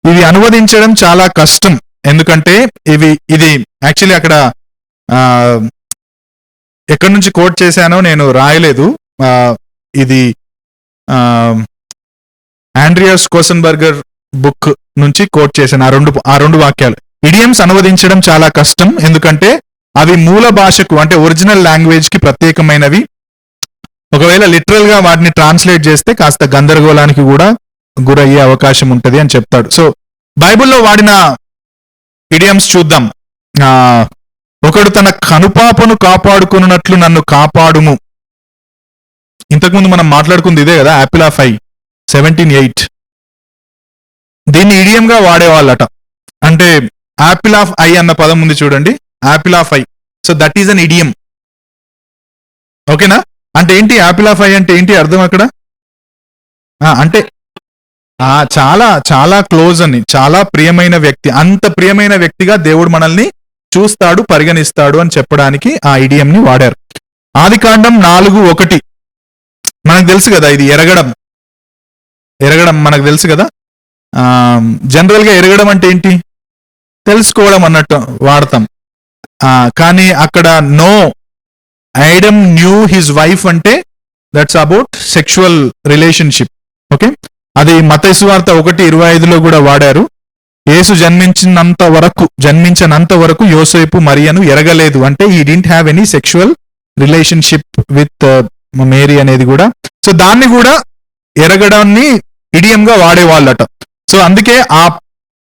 Speaker 1: ఇవి అనువదించడం చాలా కష్టం. ఎందుకంటే ఇది యాక్చువల్లీ అక్కడ ఎక్కడి నుంచి కోట్ చేశానో నేను రాయలేదు. ఇది ఆండ్రియాస్ కోసన్బర్గర్ బుక్ నుంచి కోట్ చేశాను ఆ రెండు వాక్యాలు. ఇడియమ్స్ అనువదించడం చాలా కష్టం, ఎందుకంటే అవి మూల భాషకు అంటే ఒరిజినల్ లాంగ్వేజ్ కి ప్రత్యేకమైనవి. ఒకవేళ లిటరల్ గా వాటిని ట్రాన్స్లేట్ చేస్తే కాస్త గందరగోళానికి కూడా గురయ్యే అవకాశం ఉంటది అని చెప్తాడు. సో బైబిల్లో వాడిన ఇడియమ్స్ చూద్దాం. ఒకడు తన కనుపాపను కాపాడుకున్నట్లు నన్ను కాపాడుము. ఇంతకుముందు మనం మాట్లాడుకుంది ఇదే కదా, యాపిల్ ఆఫ్ ఐ 17:8. దీన్ని ఇడియం గా వాడేవాళ్ళట. అంటే యాపిల్ ఆఫ్ ఐ అన్న పదం ఉంది చూడండి, Apple of I. So that is an idiom. ఓకేనా? అంటే ఏంటి యాపిల్ ఆఫ్ ఐ అంటే ఏంటి అర్థం అక్కడ? అంటే చాలా చాలా క్లోజ్ అని, చాలా ప్రియమైన వ్యక్తి, అంత ప్రియమైన వ్యక్తిగా దేవుడు మనల్ని చూస్తాడు, పరిగణిస్తాడు అని చెప్పడానికి ఆ ఇడియం ని వాడారు. ఆదికాండం 4:1 మనకు తెలుసు కదా, ఇది ఎరగడం మనకు తెలుసు కదా. జనరల్ గా ఎరగడం అంటే ఏంటి? తెలుసుకోవడం అన్నట్టు వాడతాం. కానీ అక్కడ నో ఐడమ్ న్యూ హిజ్ వైఫ్ అంటే that's about sexual relationship. Okay, అది మత్తయి సువార్త 1:25 కూడా వాడారు. యేసు జన్మించినంత వరకు యోసేపు మరియను ఎరగలేదు అంటే he didn't have any sexual relationship with Mary అనేది కూడా. సో దాన్ని కూడా ఎరగడాన్ని ఇడియం గా వాడేవాళ్ళట. సో అందుకే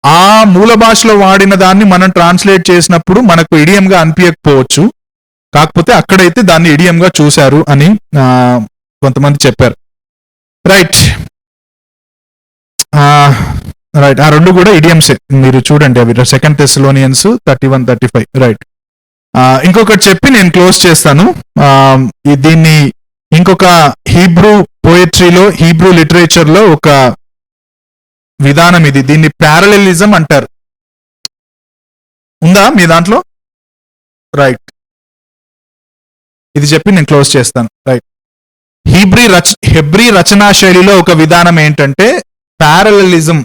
Speaker 1: ఆ మూల భాషలో వాడిన దాన్ని మనం ట్రాన్స్లేట్ చేసినప్పుడు మనకు ఇడియం గా అనిపించకపోవచ్చు, కాకపోతే అక్కడైతే దాన్ని ఇడియం గా చూశారు అని కొంతమంది చెప్పారు. రైట్. రైట్, ఆ రెండు కూడా ఇడియమ్సే. మీరు చూడండి అవి 2 Thessalonians 31-35. రైట్. ఇంకొకటి చెప్పి నేను క్లోజ్ చేస్తాను. దీన్ని ఇంకొక హీబ్రూ పోయట్రీలో, హీబ్రూ లిటరేచర్ లో ఒక విధానం ఇది. దీన్ని ప్యారలలిజం అంటారు. ఉందా మీ దాంట్లో? రైట్, ఇది చెప్పి నేను క్లోజ్ చేస్తాను. రైట్. హెబ్రీ రచనా శైలిలో ఒక విధానం ఏంటంటే ప్యారలలిజం.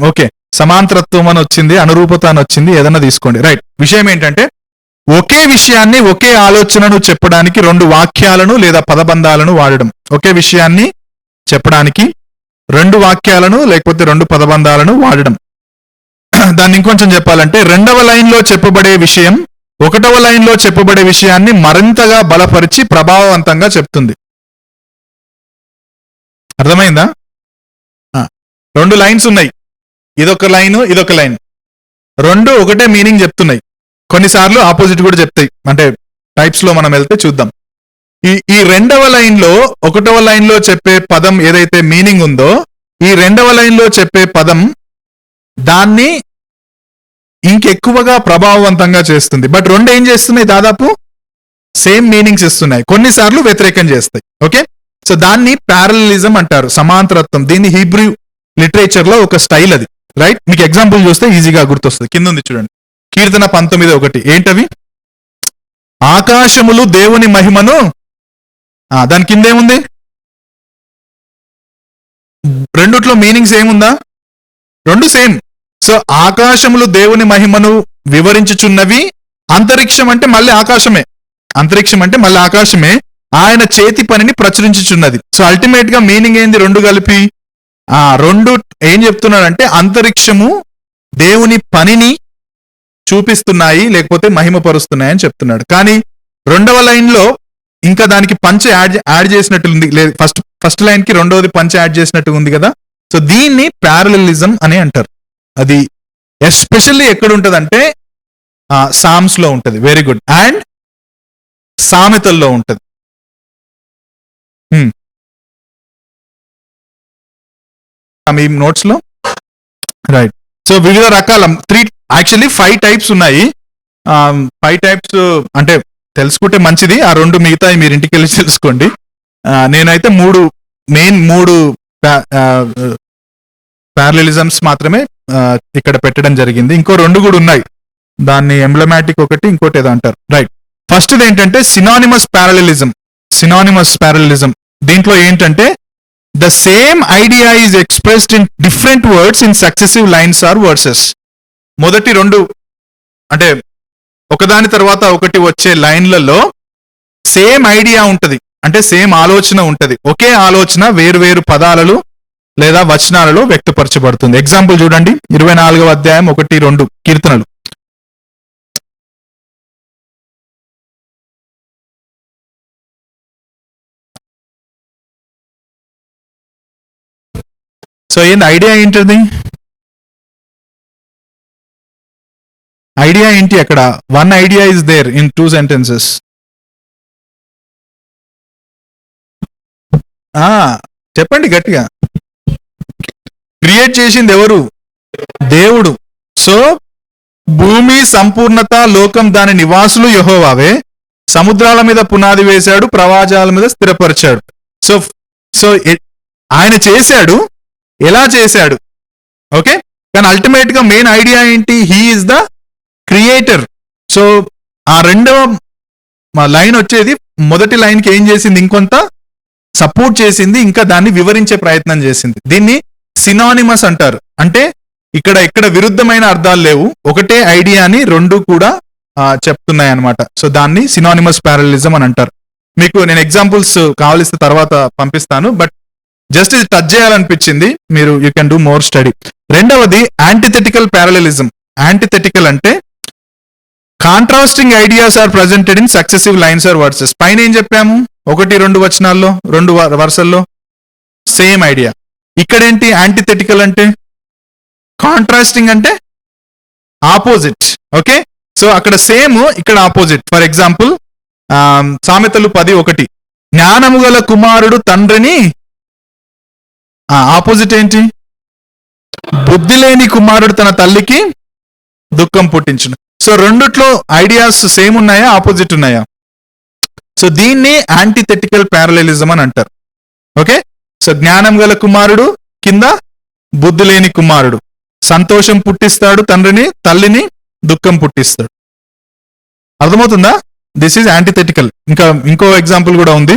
Speaker 1: ఓకే, సమాంతరత్వం అని వచ్చింది, అనురూపత అని వచ్చింది, ఏదన్నా తీసుకోండి. రైట్. విషయం ఏంటంటే ఒకే విషయాన్ని, ఒకే ఆలోచనను చెప్పడానికి 2 వాక్యాలను లేదా పదబంధాలను వాడడం. ఒకే విషయాన్ని చెప్పడానికి 2 వాక్యాలను లేకపోతే 2 పదబంధాలను వాడడం. దాన్ని ఇంకొంచెం చెప్పాలంటే 2వ లైన్లో చెప్పబడే విషయం 1వ లైన్లో చెప్పబడే విషయాన్ని మరింతగా బలపరిచి ప్రభావవంతంగా చెప్తుంది. అర్థమైందా? 2 లైన్స్ ఉన్నాయి, ఇదొక లైన్, ఇదొక లైన్. 2 ఒకటే మీనింగ్ చెప్తున్నాయి. కొన్నిసార్లు ఆపోజిట్ కూడా చెప్తాయి. అంటే టైప్స్ లో మనం వెళ్తే చూద్దాం. ఈ 2వ లైన్లో 1వ లైన్లో చెప్పే పదం ఏదైతే మీనింగ్ ఉందో, ఈ 2వ లైన్లో చెప్పే పదం దాన్ని ఇంకెక్కువగా ప్రభావవంతంగా చేస్తుంది. బట్ 2 ఏం చేస్తున్నాయి? దాదాపు సేమ్ మీనింగ్స్ ఇస్తున్నాయి, కొన్నిసార్లు వ్యతిరేకం చేస్తాయి. ఓకే, సో దాన్ని ప్యారలలిజం అంటారు, సమాంతరత్వం. దీన్ని హీబ్రూ లిటరేచర్ లో ఒక స్టైల్ అది. రైట్. మీకు ఎగ్జాంపుల్ చూస్తే ఈజీగా గుర్తొస్తుంది. కింద ఉంది చూడండి, కీర్తన 19:1. ఏంటవి? ఆకాశములు దేవుని మహిమను, దాని కింద ఏముంది? రెండిట్లో మీనింగ్స్ ఏముందా? 2 సేమ్. సో ఆకాశములు దేవుని మహిమను వివరించుచున్నవి. అంతరిక్షం అంటే మళ్ళీ ఆకాశమే. ఆయన చేతి పనిని ప్రచురించుచున్నది. సో అల్టిమేట్ గా మీనింగ్ ఏంది? 2 కలిపి 2 ఏం చెప్తున్నాడంటే అంతరిక్షము దేవుని పనిని చూపిస్తున్నాయి, లేకపోతే మహిమపరుస్తున్నాయి అని చెప్తున్నాడు. కానీ 2వ లైన్ లో ఇంకా దానికి పంచ్ యాడ్ చేసినట్టు ఉంది. ఫస్ట్ లైన్ కి 2వది పంచ్ యాడ్ చేసినట్టు ఉంది కదా. సో దీన్ని ప్యారలలిజం అని అంటారు. అది ఎస్పెషల్లీ ఎక్కడ ఉంటదంటే సామ్స్ లో ఉంటది. Very good. అండ్ సామెతల్లో ఉంటది. మీ నోట్స్ లో? రైట్. సో వివిధ రకాల యాక్చువల్లీ 5 టైప్స్ ఉన్నాయి. 5 టైప్స్ అంటే తెలుసుకుంటే మంచిది. ఆ 2 మిగతా మీరు ఇంటికి వెళ్ళి తెలుసుకోండి. నేనైతే 3 ప్యారలిజమ్స్ మాత్రమే ఇక్కడ పెట్టడం జరిగింది. ఇంకో 2 కూడా ఉన్నాయి. దాన్ని ఎంబ్లమాటిక్ ఒకటి, ఇంకోటి ఏదో అంటారు. రైట్. ఫస్ట్ ఏంటంటే సినానిమస్ ప్యారలిజం. దీంట్లో ఏంటంటే the same idea is expressed in different words in successive lines or verses. మొదటి 2 అంటే ఒకదాని తర్వాత ఒకటి వచ్చే లైన్లలో సేమ్ ఐడియా ఉంటది, అంటే సేమ్ ఆలోచన ఉంటది. ఒకే ఆలోచన వేరు పదాలలో లేదా వచనాలలో వ్యక్తపరచబడుతుంది. ఎగ్జాంపుల్ చూడండి, 24వ అధ్యాయం 1-2 కీర్తనలు. సో ఏంది ఐడియా ఏంటిది? ఐడియా ఏంటి అక్కడ? 1 idea is there in 2 sentences. చెప్పండి గట్టిగా. క్రియేట్ చేసింది ఎవరు? దేవుడు. సో భూమి సంపూర్ణత, లోకం దాని నివాసులు యెహోవావే. సముద్రాల మీద పునాది వేశాడు, ప్రవాహాల మీద స్థిరపరిచాడు. సో ఆయన చేశాడు. ఎలా చేశాడు? ఓకే, కానీ అల్టిమేట్ గా మెయిన్ ఐడియా ఏంటి? He is the creator. So ఆ 2వ లైన్ వచ్చేది మొదటి లైన్ కి ఏం చేసింది? ఇంకొంత సపోర్ట్ చేసింది, ఇంకా దాన్ని వివరించే ప్రయత్నం చేసింది. దీన్ని సినానిమస్ అంటారు. అంటే ఇక్కడ విరుద్ధమైన అర్థాలు లేవు, ఒకటే ఐడియాని 2 కూడా చెప్తున్నాయి అనమాట. సో దాన్ని సినానిమస్ ప్యారలిజం అని అంటారు. మీకు నేను ఎగ్జాంపుల్స్ కావలిస్తే తర్వాత పంపిస్తాను, బట్ జస్ట్ ఇది టచ్ చేయాలనిపించింది. మీరు you can do more study. రెండవది యాంటిథెటికల్ ప్యారలిజం. యాంటిథెటికల్ అంటే contrasting ideas are presented in successive lines or verses. పైన ఏం చెప్పాము? 1-2 వచనాల్లో 2 వరుసల్లో సేమ్ ఐడియా. ఇక్కడేంటి యాంటిథెటికల్ అంటే? కాంట్రాస్టింగ్ అంటే ఆపోజిట్. ఓకే, సో అక్కడ సేమ్, ఇక్కడ ఆపోజిట్. ఫర్ ఎగ్జాంపుల్ సామెతలు 10:1 జ్ఞానము గల కుమారుడు తండ్రిని, ఆపోజిట్ ఏంటి? బుద్ధి లేని కుమారుడు తన తల్లికి దుఃఖం పుట్టించును. సో రెండిట్లో ఐడియాస్ సేమ్ ఉన్నాయా, ఆపోజిట్ ఉన్నాయా? సో దీన్ని యాంటిథెటికల్ ప్యారలిజం అని అంటారు. ఓకే, సో జ్ఞానం గల కుమారుడు కింద బుద్ధి లేని కుమారుడు. సంతోషం పుట్టిస్తాడు తండ్రిని, తల్లిని దుఃఖం పుట్టిస్తాడు. అర్థమవుతుందా? This is antithetical. ఇంకో ఎగ్జాంపుల్ కూడా ఉంది,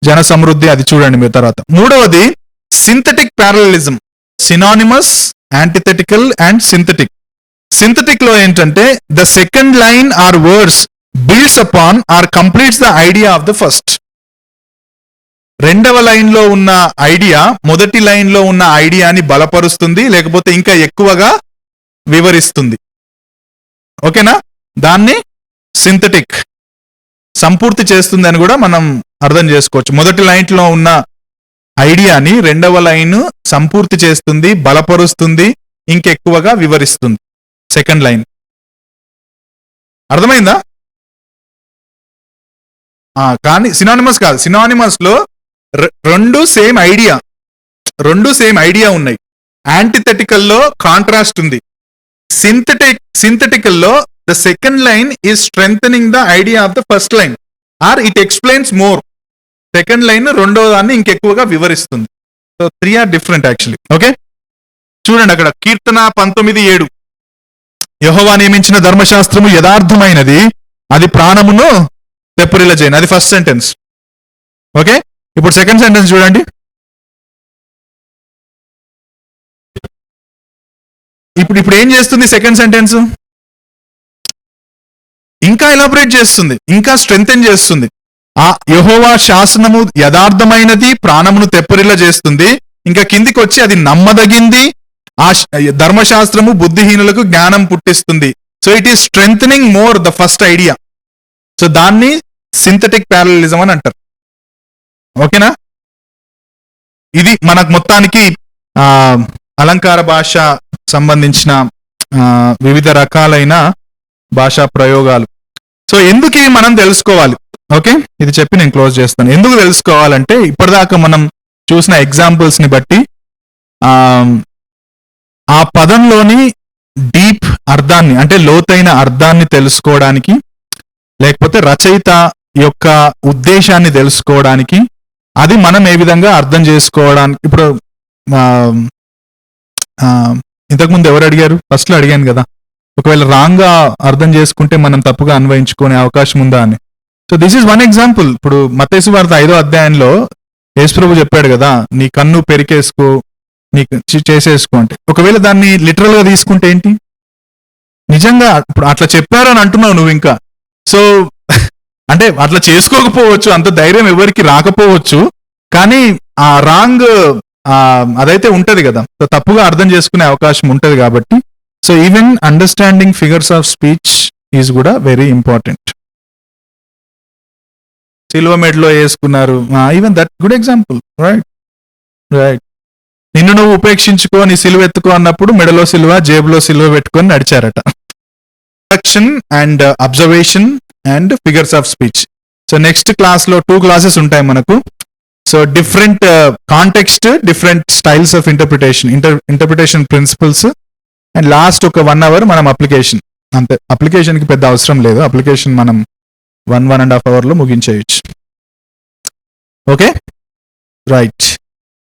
Speaker 1: జన సమృద్ధి, అది చూడండి మీరు తర్వాత. మూడవది synthetic parallelism. Synonymous, antithetical and synthetic. Synthetic లో ఏంటంటే the second line or words builds upon or completes the idea of the first. 2వ లైన్ లో ఉన్న ఐడియా మొదటి లైన్ లో ఉన్న ఐడియాని బలపరుస్తుంది, లేకపోతే ఇంకా ఎక్కువగా వివరిస్తుంది. ఓకేనా? దాన్ని సింథటిక్, సంపూర్తి చేస్తుంది అని కూడా మనం అర్థం చేసుకోవచ్చు. మొదటి లైన్ లో ఉన్న ఐడియాని 2వ లైన్ సంపూర్తి చేస్తుంది, బలపరుస్తుంది, ఇంకెక్కువగా వివరిస్తుంది. సెకండ్ లైన్ అర్థమైందా? కానీ సినానిమస్ కాదు. సినానిమస్ లో 2 సేమ్ ఐడియా ఉన్నాయి. యాంటిథెటికల్ లో కాంట్రాస్ట్ ఉంది. సింథటికల్ లో the second line is strengthening the idea of the first line, or it explains more. Second line 2వ దాన్ని ఇంకెక్కువగా వివరిస్తుంది. So 3 are different actually. Okay, చూడండి అక్కడ కీర్తన 19:7 యెహోవా నియమించిన ధర్మశాస్త్రము యథార్థమైనది, అది ప్రాణమును తెప్పరిల్ల చేయను. అది ఫస్ట్ సెంటెన్స్. ఓకే, ఇప్పుడు సెకండ్ సెంటెన్స్ చూడండి. ఇప్పుడు ఏం చేస్తుంది సెకండ్ సెంటెన్స్? ఇంకా ఎలాబరేట్ చేస్తుంది, ఇంకా స్ట్రెంథెన్ చేస్తుంది. ఆ యెహోవా శాసనము యథార్థమైనది, ప్రాణమును తెప్పరిల్ల చేస్తుంది. ఇంకా కిందికి వచ్చి అది నమ్మదగింది, ఆ ధర్మశాస్త్రము బుద్ధిహీనులకు జ్ఞానం పుట్టిస్తుంది. So it is strengthening more the first idea. So దాన్ని సింథటిక్ ప్యారలిజం అని అంటారు. ఓకేనా? ఇది మనకు మొత్తానికి అలంకార భాష సంబంధించిన వివిధ రకాలైన భాషా ప్రయోగాలు. సో ఎందుకు ఇవి మనం తెలుసుకోవాలి? ఓకే, ఇది చెప్పి నేను క్లోజ్ చేస్తాను. ఎందుకు తెలుసుకోవాలంటే ఇప్పటిదాకా మనం చూసిన ఎగ్జాంపుల్స్ ని బట్టి ఆ పదంలోని డీప్ అర్థాన్ని, అంటే లోతైన అర్థాన్ని తెలుసుకోవడానికి, లేకపోతే రచయిత యొక్క ఉద్దేశాన్ని తెలుసుకోవడానికి, అది మనం ఏ విధంగా అర్థం చేసుకోవడానికి. ఇప్పుడు ఇంతకుముందు ఎవరు అడిగారు? ఫస్ట్లో అడిగాను కదా, ఒకవేళ రాంగ్ గా అర్థం చేసుకుంటే మనం తప్పుగా అన్వయించుకునే అవకాశం ఉందా అని. So this is one example. ఇప్పుడు మత్తయి సువార్త 5వ అధ్యాయంలో యేసుప్రభు చెప్పాడు కదా, నీ కన్ను పెరికేసుకో, నీ చేసేసుకో అంటే. ఒకవేళ దాన్ని లిటరల్ గా తీసుకుంటే ఏంటి? నిజంగా ఇప్పుడు అట్లా చెప్పారని అంటున్నావు నువ్వు ఇంకా. సో అంటే అట్లా చేసుకోకపోవచ్చు, అంత ధైర్యం ఎవరికి రాకపోవచ్చు, కానీ ఆ రాంగ్ అదైతే ఉంటది కదా, సో తప్పుగా అర్థం చేసుకునే అవకాశం ఉంటది కాబట్టి. So even understanding figures of speech is కూడా వెరీ ఇంపార్టెంట్. సిల్వ మెడలో వేసుకున్నారు, even that good example, right right. నిన్ను నువ్వు ఉపేక్షించుకో, నీ సిలువ ఎత్తుకో అన్నప్పుడు మెడలో సిలువ, జేబులో సిలువ పెట్టుకొని నడిచారట. Production and observation and figures of speech. So next class లో 2 క్లాసెస్ ఉంటాయి మనకు. So different context, different styles of interpretation principles, and last ఒక 1 hour మనం అప్లికేషన్. అంతే, అప్లికేషన్ కి పెద్ద అవసరం లేదు, అప్లికేషన్ మనం 1.5 hour లో ముగించేయచ్చు. Okay, right.